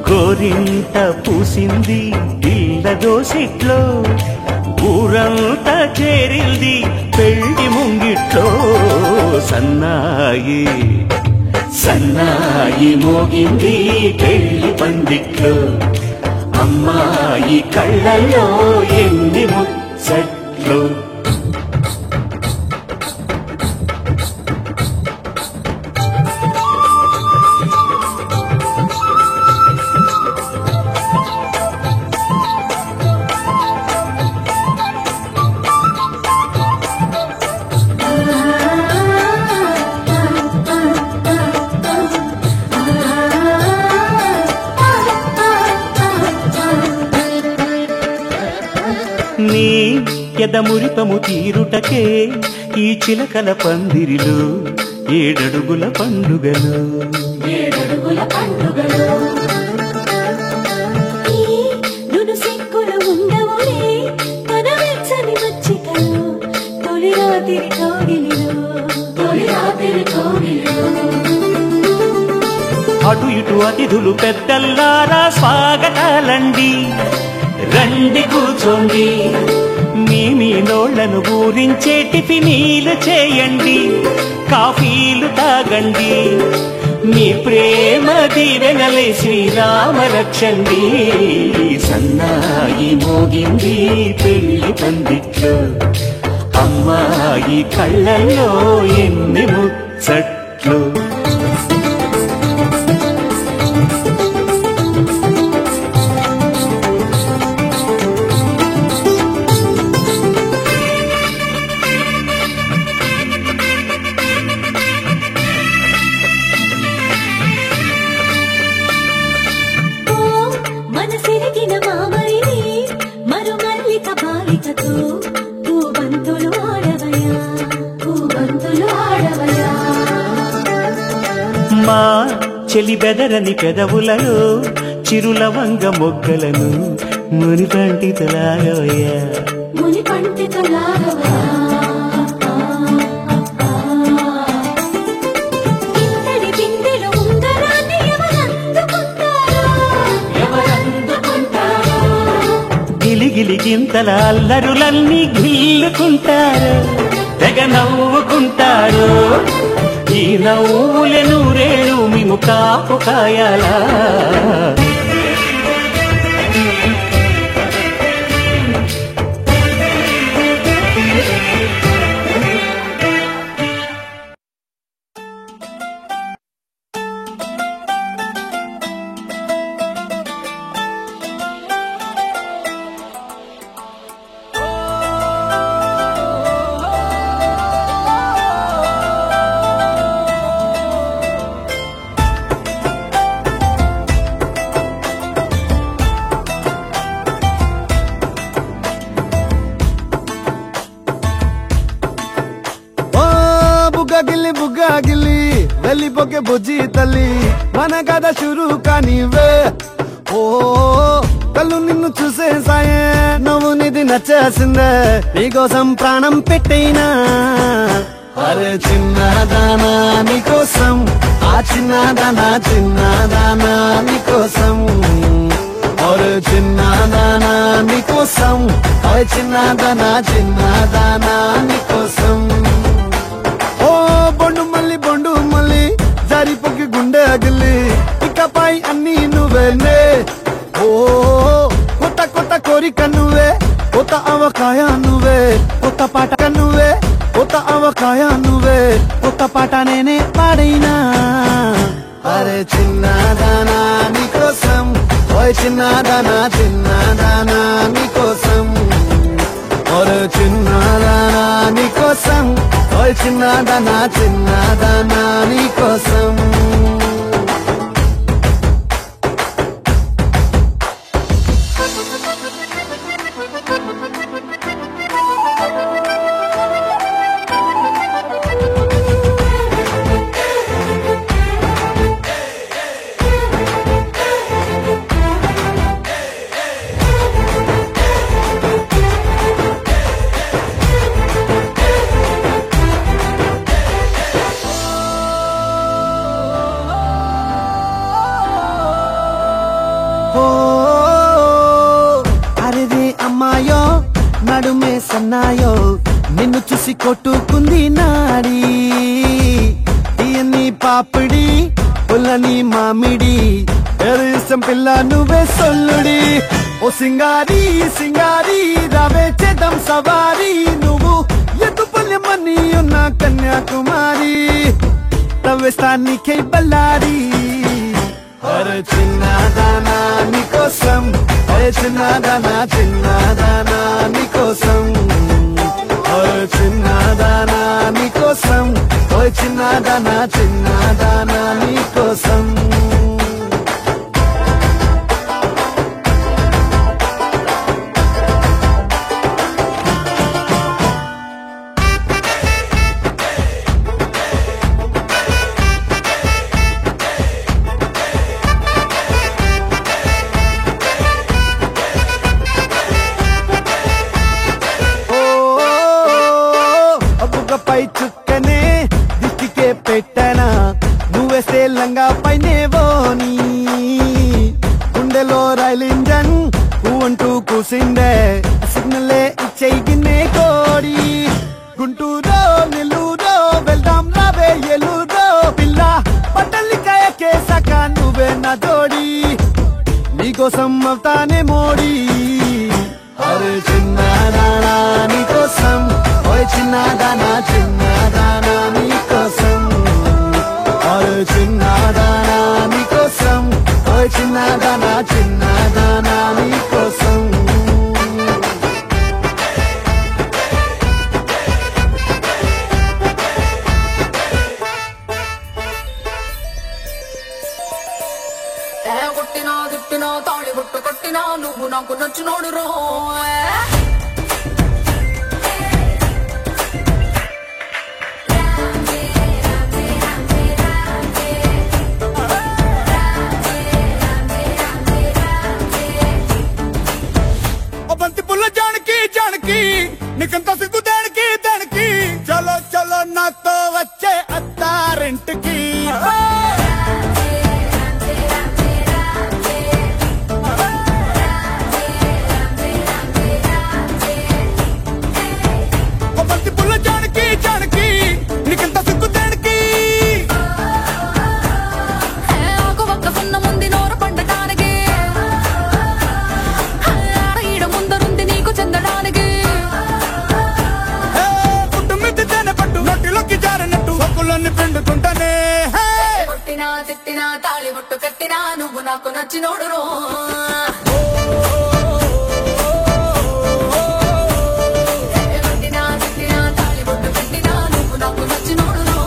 గోరింట పూసింది పిల్ల దోసిట్లో ఊరంతా చేరింది పెళ్లి ముంగి కళ్ళల్లో సన్నాయి సన్నాయి మోగింది పెళ్లి పందిట్లో అమ్మాయి కళ్ళల్లో ఎన్ని ముచ్చట్లు నీ ఎదమురిపము తీరుటకే ఈ చిలకల పందిరిలో ఏడడుగుల పండుగలు నును సిక్కులు ఉండవులే తన వెచ్చని మచ్చికలు తొలి రాత్రి కోగిలిలో అటు ఇటు అతిథులు పెద్దల్లారా స్వాగతాలండి రండి కూర్చోండి మీ నోళ్లను ఊరించే టిఫినీలు చేయండి కాఫీలు తాగండి మీ ప్రేమ దీవెనలే శ్రీరామ రక్షండి సన్నాయి మోగింది పెళ్లి పందిట్లో అమ్మాయి కళ్ళల్లో ఎన్ని ముచ్చట్లు మనసిరిగిన మామరిని మరుమల్లిక బాలికతో పూబంతులు ఆడవయా మా చెలి బెదరని పెదవులలో చిరులవంగ మొగ్గలను మునిపంటితలాగవయ్యా ఇంతటి బిందెలు ఉంగరాన్ని గిలిగిలి గింతల అల్లరులన్నీ గిల్లుకుంటారు తెగ నవ్వుకుంటారు ఈ నవ్వులే నూరేళ్ళు మేము కాపు కాయాలా బుగ్గాగిల్లి వెళ్ళిపోకే బుజ్జి తల్లి మన కథ షురు కానివే ఓ కళ్ళు నిన్ను చూసే సాయే నువ్వు నిధి నచ్చేసిందే నీకోసం ప్రాణం పెట్టైనా అరే చిన్నదానా నీకోసం ఆ చిన్నదానా నీకోసం ఒరే చిన్నదానా నీకోసం ఓయ్ చిన్నదానా నీకోసం బొండు మళ్ళీ జారిపోకి గుండె అగిలి ఇకపై అన్ని నువ్వేనే ఓ కొత్త కోరిక నువ్వే కొత్త అవకాయ నువ్వే కొత్త పాట నువ్వే కొత్త అవకాయ నువ్వే కొత్త పాట నేనే పాడైనా అరే చిన్నదానా నీకోసం ఓయ్ చిన్నదానా నీకోసం ఒరే చిన్నదానా నీకోసం ఓయ్ చిన్నదానా నీకోసం చూసి కొట్టుకుంది నాడి తీయని పాపిడి పుల్లని మామిడి ఇష్టం పిల్ల నువ్వే సొల్లుడి ఓ సింగారి సింగారి రావే చేద్దాం సవారి నువ్వు ఎదుపల్యమని ఉన్న కన్యాకుమారి తవ్వేస్తానికై బల్లారి అరే చిన్నదానా నీకోసం అరే చిన్నదానా చిన్నదానా నీకోసం అరే చిన్నదానా నీకోసం ఓ చిన్నదానా చిన్నదానా నీకోసం పై చుక్కనే దిష్టికే పెట్టనా నువ్వేస్తే లంగా పైనేవోని గుండెలో రైల్ ఇంజన్ అంటూ కూసిందే సిగ్నలే ఇచ్చేగిన్నే కోడి గుంటూరో నెల్లూరో వెళ్దాం రావే ఎల్లూరో పిల్ల పట్టలికాయ కేసాక నువ్వే నా జోడి నీకోసం అవుతానే మోడీ అరే చిన్నదానా నీకోసం ఓయ్ చిన్నదానా చిన్నదానా నీకోసం అరే చిన్నదానా నీకోసం ఓయ్ చిన్నదానా చిన్నదానా నీకోసం కొట్టినా తిట్టినా తాళి బుట్టు కొట్టినా నువ్వు నాకు నచ్చినోడు రో బంతి పుల్ల జానకి జానకి నీకంత సిగ్గు దానికి దానికి చలో చలో నాతో వచ్చే అత్తారింటికి బంతి పుల్ల జానకి జానకి నీకంత సిగ్గు దానికి ఒక ఒక్క సున్న ముందు నోరు పండటానికి ఈడ ముందరుంది నీకు చెందడానికి కుటుంబిద్ది తేనె పట్టు నోటిలోకి జారినట్టు సొక్కులన్నీ పిండుకుంటానే కొట్టినా తిట్టినా తాళి బుట్టు కట్టినా నువ్వు నాకు నచ్చినోడు రో కొట్టినా తిట్టినా తాళి బుట్టు కట్టినా నువ్వు నాకు నచ్చినోడు రో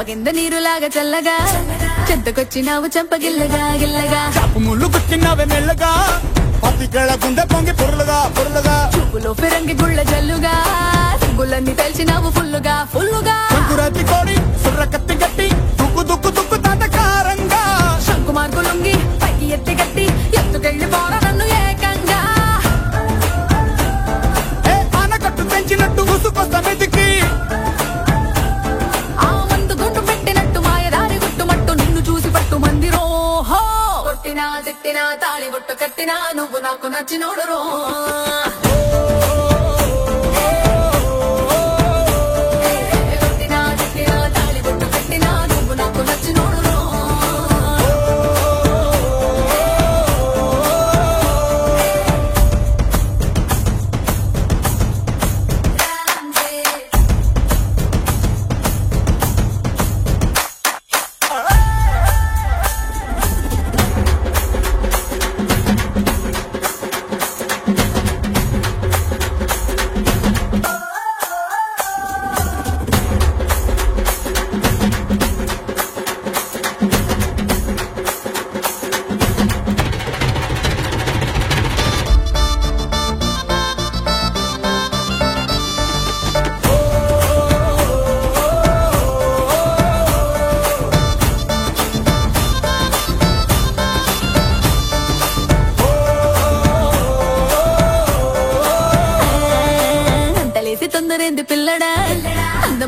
కింద నీరులాగా చల్లగా చెద్దకొచ్చినావు చంపగిల్లగా గిల్లగా చాపు ముళ్ళు గుచ్చినవే మెల్లగా పతికేళ గుండె పొంగి పొరులుగా పొరులుగా చూపులో ఫిరంగి గుళ్ళ జల్లుగా సిగ్గులన్నీ తెలిసినావు ఫుల్లుగా ఫుల్లుగా సంకురాతి కోడి సుర్ర కత్తి గట్టి దుక్కు దుక్కు దుక్కు తాతకారంగా శంకు మార్గులుంగి పైకి ఎత్తి గట్టి ఎత్తుకెళ్ళి పోరా నన్ను ఏకంగా ఏ ఆనకట్టు పెంచినట్టు ఉసుకొస్తా మెతికి ఆ మందు గుండు పెట్టినట్టు మాయదారి గుట్టుమట్టు నిన్ను చూసి పట్టు మంది రోహో కొట్టినా తిట్టినా తాళి బుట్టు కట్టినా నువ్వు నాకు నచ్చినోడు రో కొట్టినా తిట్టినా తాళి బుట్టు కట్టినా నువ్వు నాకు నచ్చినోడు రో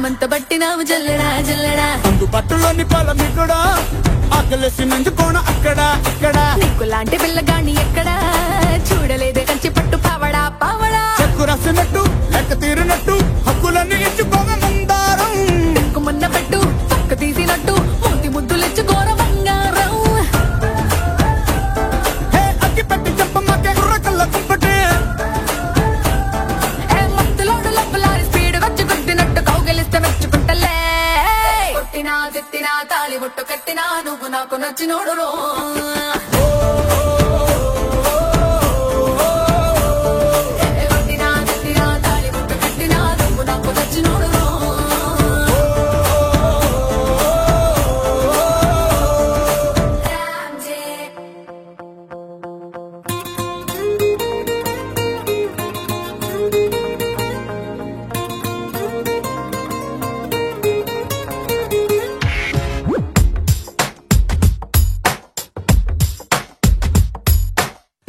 పానమంత బట్టినావు జల్లడా జల్లడా అందు పట్టులోని పలమికుడా ఆకలేసి నంచుకోన అక్కడ ఇక్కడ నీకు లాంటి పిల్లగాని ఎక్కడా చూడలేదే కంచి పట్టు పావడా పావడా చెక్కు రాసినట్టు లెక్క తీరినట్టు హక్కులన్నీ ఇచ్చుకోగ మందారం మొన్న పెట్టు పక్క తీసినట్టు మూతి ముద్దులిచ్చుకోర బంగారం హే అగ్గి పెట్టి చెప్పమ్మకే గుర్ర కళ్ళ కుంపటి మత్తులోడు లబ్బలారి స్పీడ్ వచ్చి గుద్దినట్టు కౌగిలిస్తే మెచ్చుకుంటలే కొట్టినా తిట్టినా తాళి బొట్టు కట్టినా నువ్వు నాకు నచ్చినోడు రో కొట్టినా తిట్టినా తాళి బొట్టు కట్టినా నువ్వు నాకు నచ్చినోడు రో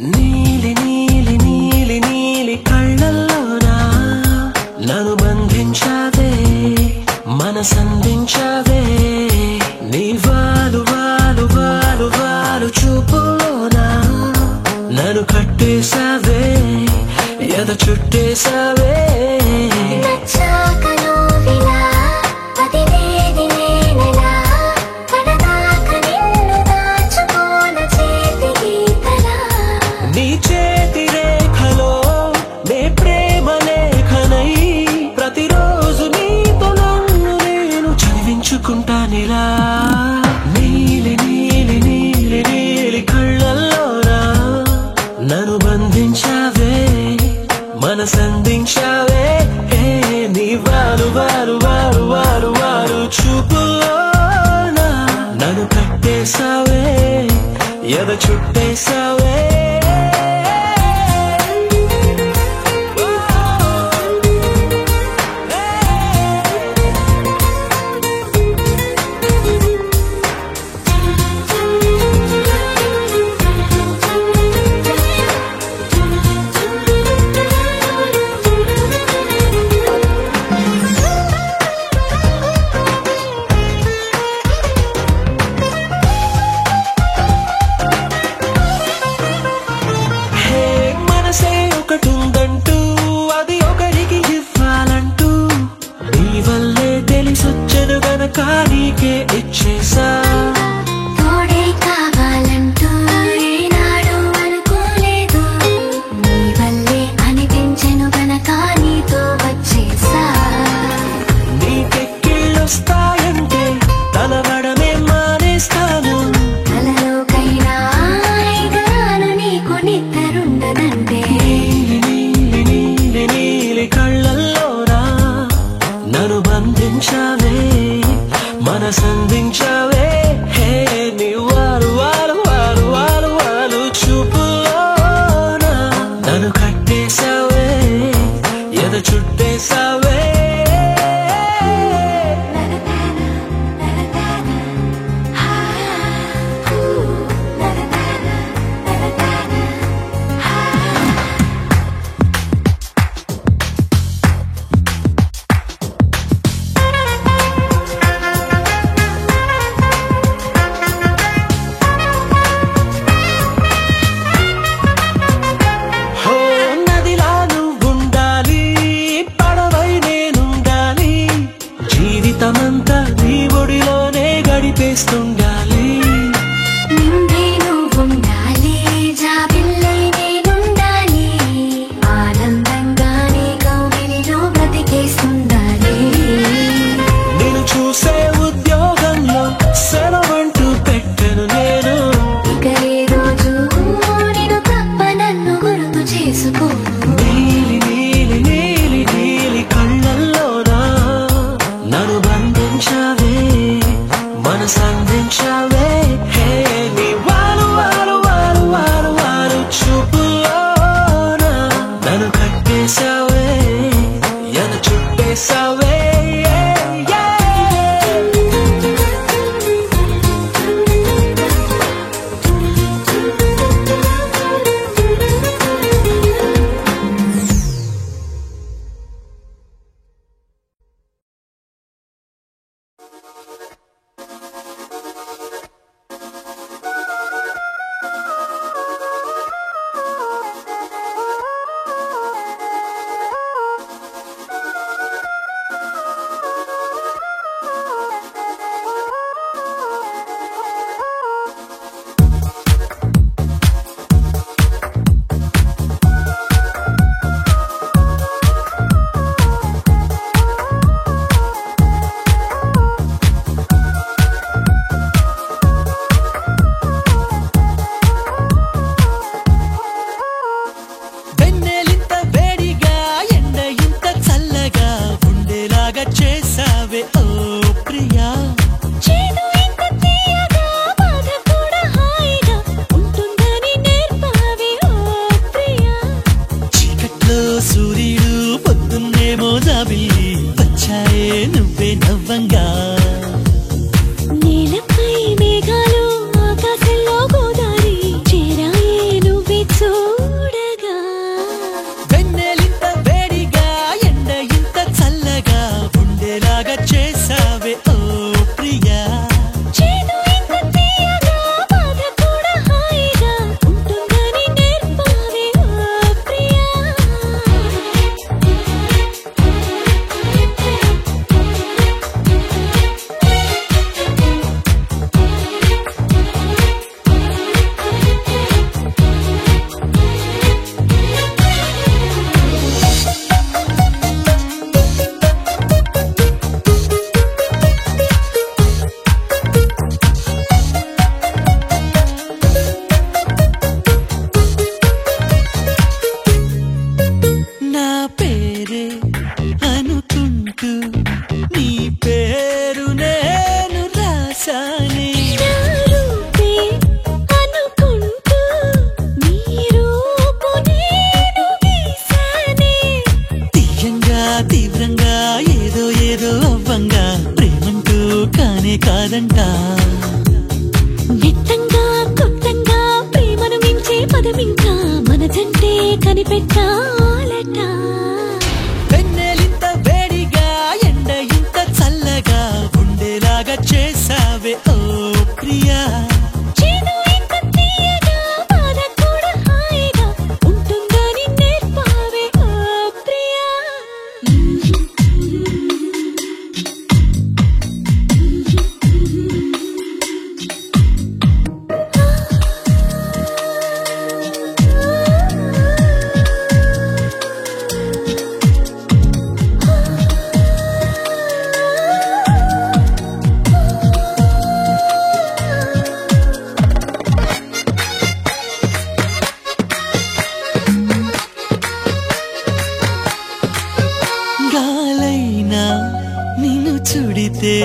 నీలి నీలి నీలి నీలి కళ్ళల్లోనా నన్ను బంధించావే మనసందించావే నీ వాలు వాలు వాలు వాలు చూపులోనా నన్ను కట్టేశావే ఎద చుట్టేశావే నచ్చాక నువ్విలా వదిలేది నేనెలా కడదాక నిన్ను దాచుకోన చేతి గీతలా నీ చేతి రేఖలో నే ప్రేమ లేఖనై ప్రతిరోజు నీతో నన్ను నేను చదివించుకుంటానిలా నీలి నీలి నీలి నీలి కళ్ళల్లోనా నన్ను బంధించావే మనసందించావే నీ వారు వారు వారు వారు వారు చూపులోనా నన్ను కట్టేశావే ఎద చుట్టేశావే హే మనసే ఒకటుందంటూ అది ఒకరికి ఇవ్వాలంటూ నీ వల్లే తెలిసొచ్చను గనక నీకే ఇచ్చేసా తోడే కావాలంటూ ఏనాడు అనుకోలేదు నీ వల్లే అనిపించెను గనక నీతో వచ్చేసా నీకెక్కిళ్ళొస్తాయంటే తలవడమే మానేస్తాను కలలోకైనా హాయిగాను నీకు నిద్రుండదంటే నీలి నీలి నీలి నీలి కళ్ళల్లోనా నన్ను బంధించావే మనసందించావే హే నీ వారు వారు వారు వారు వారు చూపులోనా నన్ను కట్టేశావే ఎద చుట్టేశావే హో నదిలా నువ్వుండాలి పడవై జంటే కనిపెట్టాలట వెన్నెలింత వేడిగా ఎండ ఇంత చల్లగా ఉండేలాగా చేసావే ఓ ప్రియా చేదు ఇంత తీయగా బాధ కూడా హాయిగా ఉంటుందని నేర్పావే ఓ ప్రియా గాలైనా నిన్ను చుడితే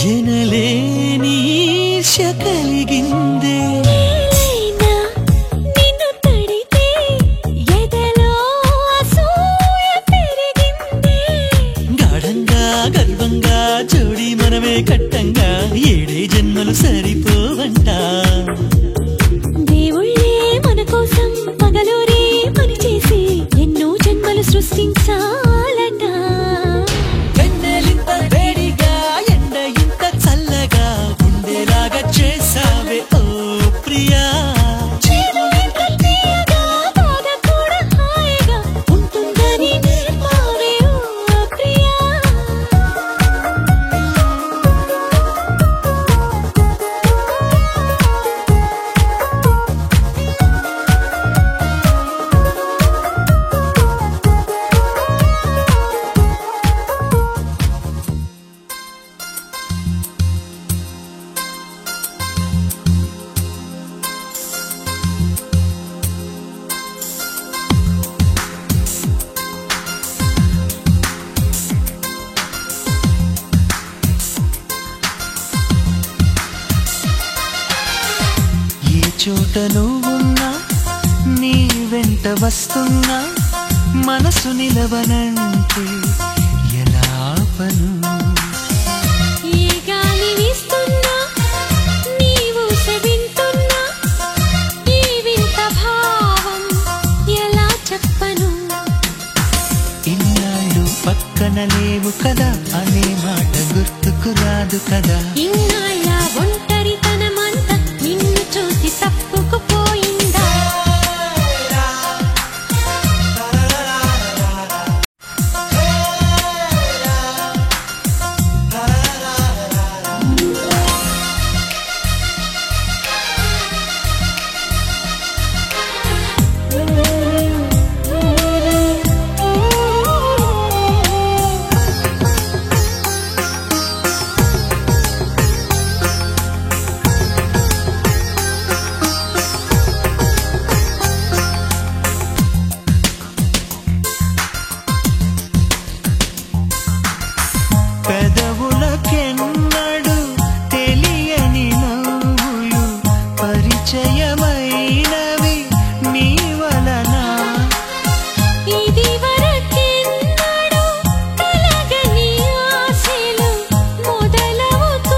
ఎనలేని ఈర్ష్య కలిగిందే నీలైనా నిన్ను తడితే ఎదలో అసూయ పెరిగిందే గాఢంగా గర్వంగా జోడి మనమే కట్టంగా ఏడే జన్మలు సరిపోవంట దేవుళ్ళే మన కోసం పగలూరే పని చేసి ఎన్నో జన్మలు సృష్టించాలట వెన్నెలింత వేడిగా ఎండ ఇంత చల్లగా ఉండేలాగా చేసావే ఓ ప్రియా చేదు ఇంత తీయగా బాధ కూడా హాయిగా ఉంటుందని నేర్పావే ఓ ప్రియా ఏ చోట నువ్వున్నా నీ వెంట వస్తున్నా మనసు నిలవనంటే ఎలా పను ఏ గాలి వీస్తున్నా నీవు వింటున్నా ఈ వింత భావం ఎలా చెప్పను ఇన్నాళ్ళు పక్కన లేవు కదా అనే మాట గుర్తుకు రాదు కదా ఇన్నాళ్ళ ఒంటరితనమంతా నిన్ను చూసి తప్పుకుపోయిందా పెదవులకెన్నడు తెలియని నవ్వులు పరిచయమైనవి నీ వలన ఇది వరకెన్నడూ కలగని ఆశలు మొదలవుతున్నవి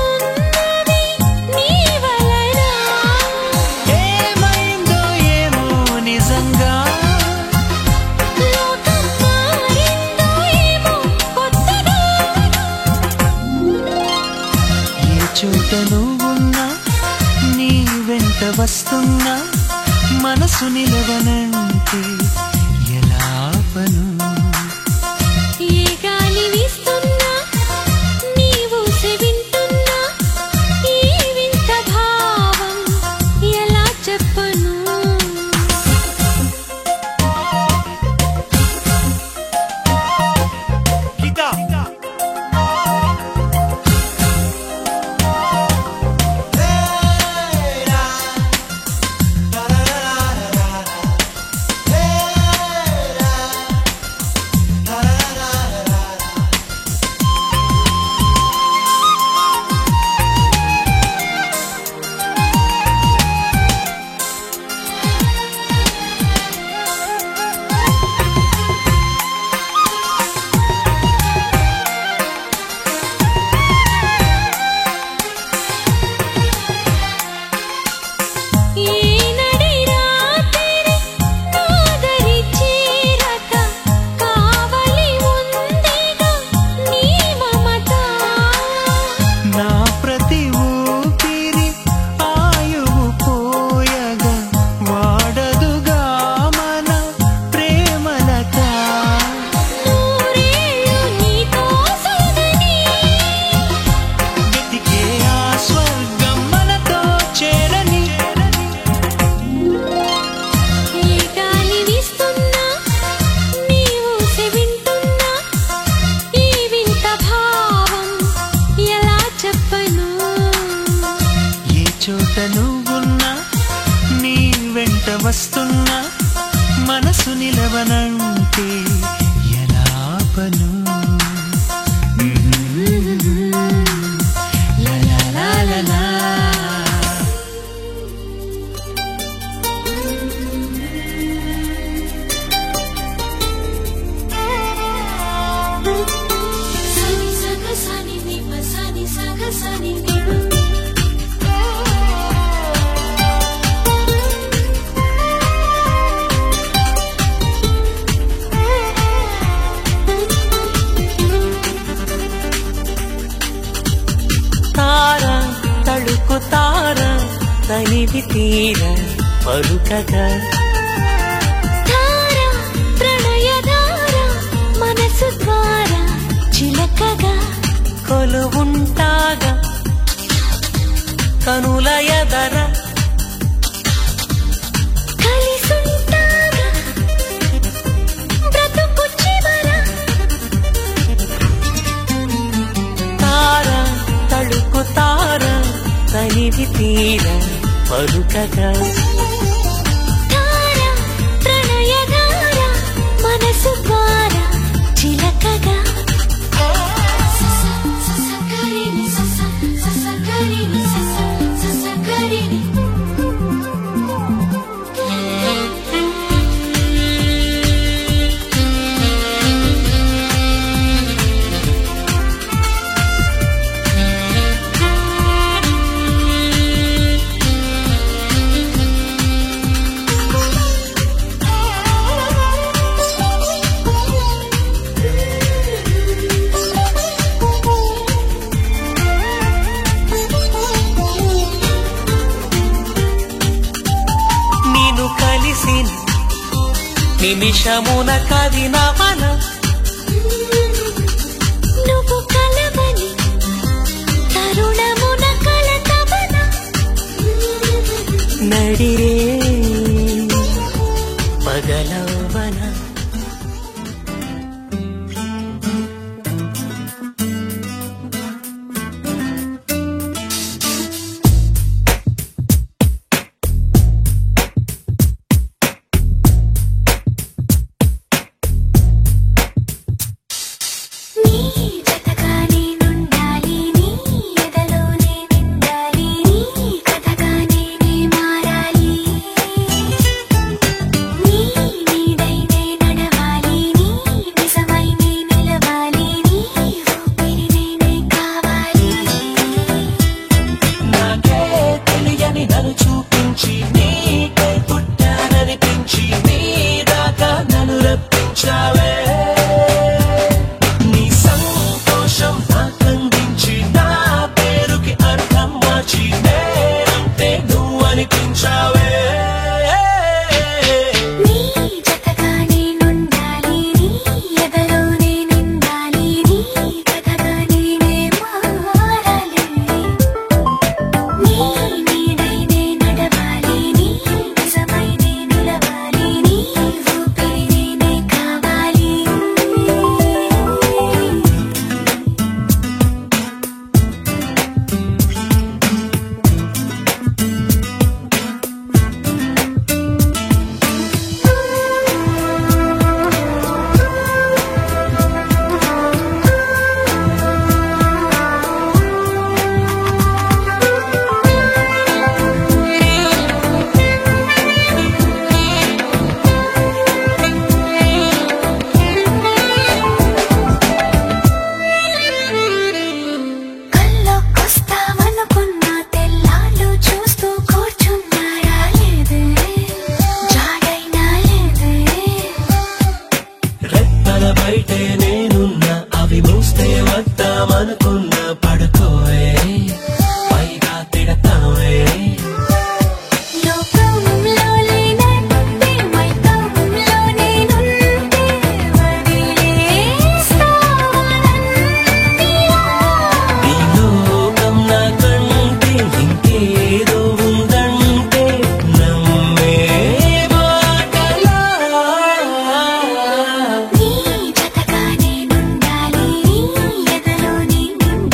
నీ వలన ఏమైందో ఏమో నిజంగా లోకం మారిందో ఏమో కొత్తగా ఏ చోట నువ్వున్నా నీ వెంట వస్తున్నా మనసు నిలవనంటే ఎలా పను ఏ గాలి వీస్తున్నా నీవు వింటున్నా ఈ వింత భావం ఎలా చెప్పను గీతా ఏ మనసు నిలవనంటే ఎలా ఆపను లా లా లా లా లా. తారా తళుకు తారా తనివి తీర పలుకగా ధార ప్రణయధార మనసు ద్వారా చిలకగా కొలువుంటాగా కనుల ఎదర కలిసుంటాగా బ్రతుకు చివర తారా తళుకు తారా తనివి తీర పలుకగా ధార ప్రణయధార మనసు ద్వారా చిలకగా నిన్ను కలిసిన నిమిషమున కదినవన నువ్వు కలవని తరుణమున కలతవన నడిరే పగలవన నీ జతగా నేనుండాలి నీ ఎదలోనే నిండాలి నీ కథగా నేనే మారాలి నీ నీడైనే నడవాలి నీ నిజమై నే నిలవాలి నీ ఊపిరి నేనే కావాలి నాకే తెలియని నన్ను చూపించి నీకే పుట్టాననిపించి నీ దాకా నన్ను రప్పించావే నీ సంతోషం నాకందించి నా పేరుకి అర్థం మార్చి నేనంటే నువ్వు అనిపించావే నీ జతగా నేనుండాలి నీ ఎదలోనే నిండాలి నీ కథగా నేనే మారాలి నీ నీడైనే నడవాలి నీ నిజమై నే నిలవాలి నీ ఊపిరి నేనే కావాలి కల్లోకొస్తావనుకున్నా తెల్లాళ్ళు చూస్తూ కూర్చున్నారా లేదే జాడైనా లేదే రెప్పల బయటే నేనున్నా అవి మూస్తే వద్దామనుకున్నా పడుకోవే పైగా తిడతావే లోకంలో లేనంటే మైకంలో నేనుంటే వదిలేస్తావనంటివా ఈ లోకం నాకంటే ఇంకేదో ఉందంటే నమ్మే మాటలా నీ జతగా నేనుండాలి నీ ఎదలోనే నిండాలి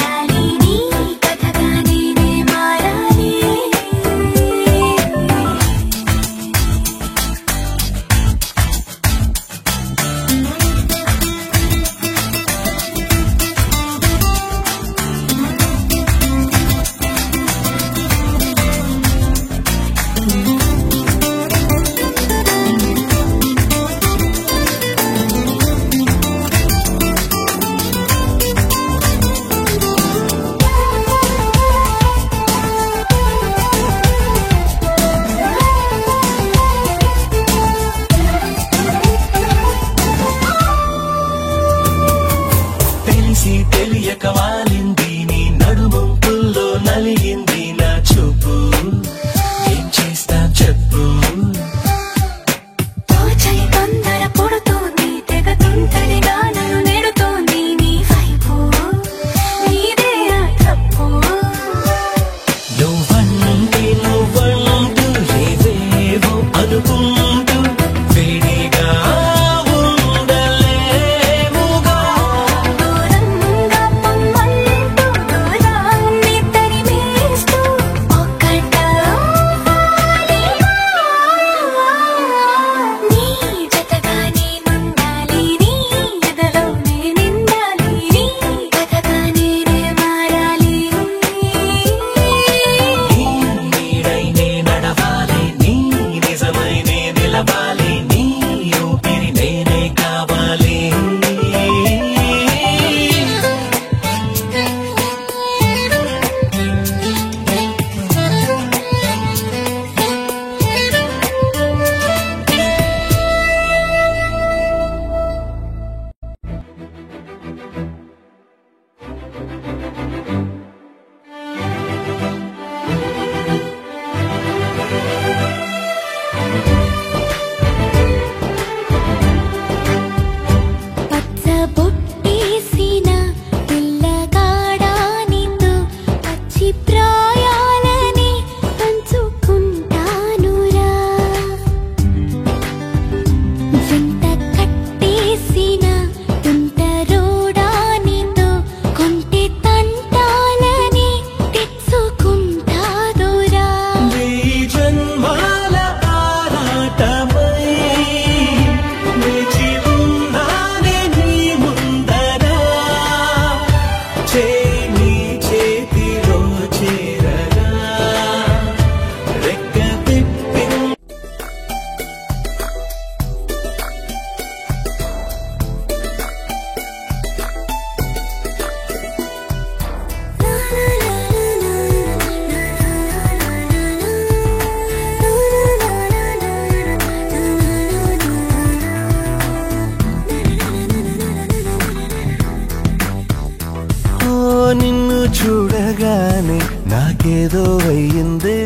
చూడగానే నాకేదో అయ్యిందే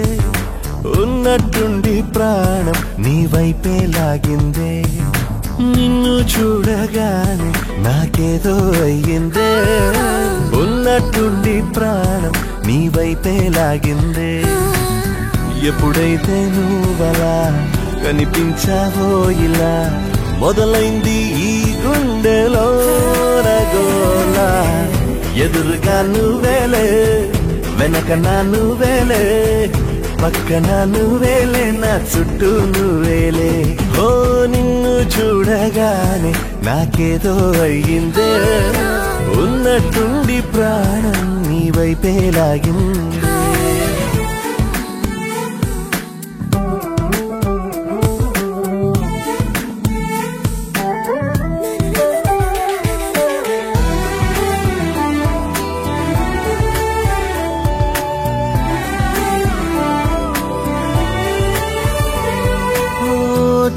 ఉన్నట్టుండి ప్రాణం నీ వైపే లాగిందే నిన్ను చూడగానే నాకేదో అయ్యిందే ఉన్నట్టుండి ప్రాణం నీ వైపే లాగిందే ఎప్పుడైతే నువ్వలా కనిపించావో ఇలా మొదలైంది ఈ గుండెలో రగోలా ఎదురుగా నువ్వేలే వెనక నా నువ్వేలే పక్కన నువ్వేలే నా చుట్టూ నువ్వేలే ఓ నిన్ను చూడగానే నాకేదో అయ్యిందే ఉన్నట్టుండి ప్రాణం నీ వైపే లాగిందే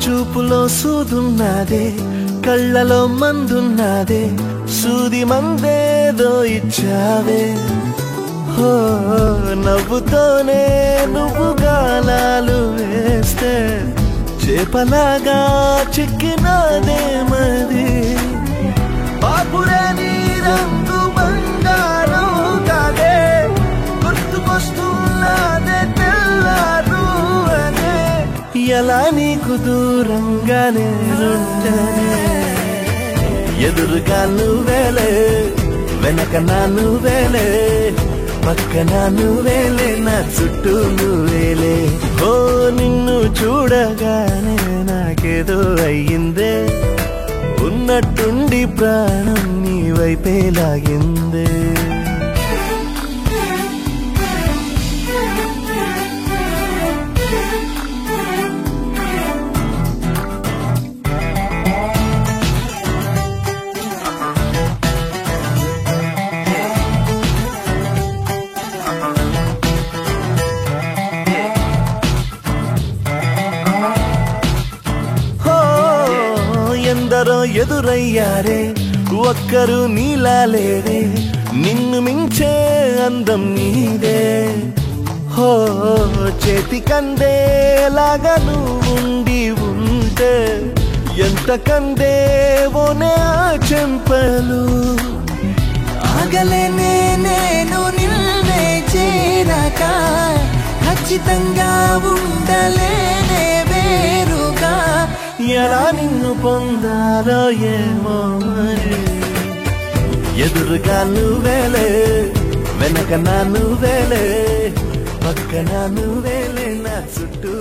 చూపులో సూదున్నదే కళ్ళలో మందున్నదే సూది మందేదో ఇచ్చావే హో నవ్వుతోనే నువ్వు గాలాలు వేస్తే చేపలాగా చిక్కినాదే మది బాపురే నీ రంగు బంగారం కాదే గుర్తుకొస్తున్నదే తెల్లారు అనే ఎలా నీకు దూరంగానే ఉంటనే ఎదురుగా నువ్వేలే వెనక నా నువ్వేలే పక్కన నువ్వేలే నా చుట్టూ నువ్వేలే ఓ నిన్ను చూడగానే నాకేదో అయ్యిందే ఉన్నట్టుండి ప్రాణం నీ వైపే లాగిందే ఎందరో ఎదురయ్యారే ఒక్కరు నీలా లేరే నిన్ను మించే అందం నీదే హో చేతికందేలాగా నువ్వుండి ఉంటే ఎంత కందేవోనే ఆ చెంపలు ఆగలేనే నేను నిన్నే చేరక ఖచ్చితంగా ఉండలేనే వేరుగా ఎలా నిన్ను పొందాలో ఏమో మరి ఎదురుగా నువ్వేలే వెనక నా నువ్వేలే పక్కన నువ్వేలే నా చుట్టూ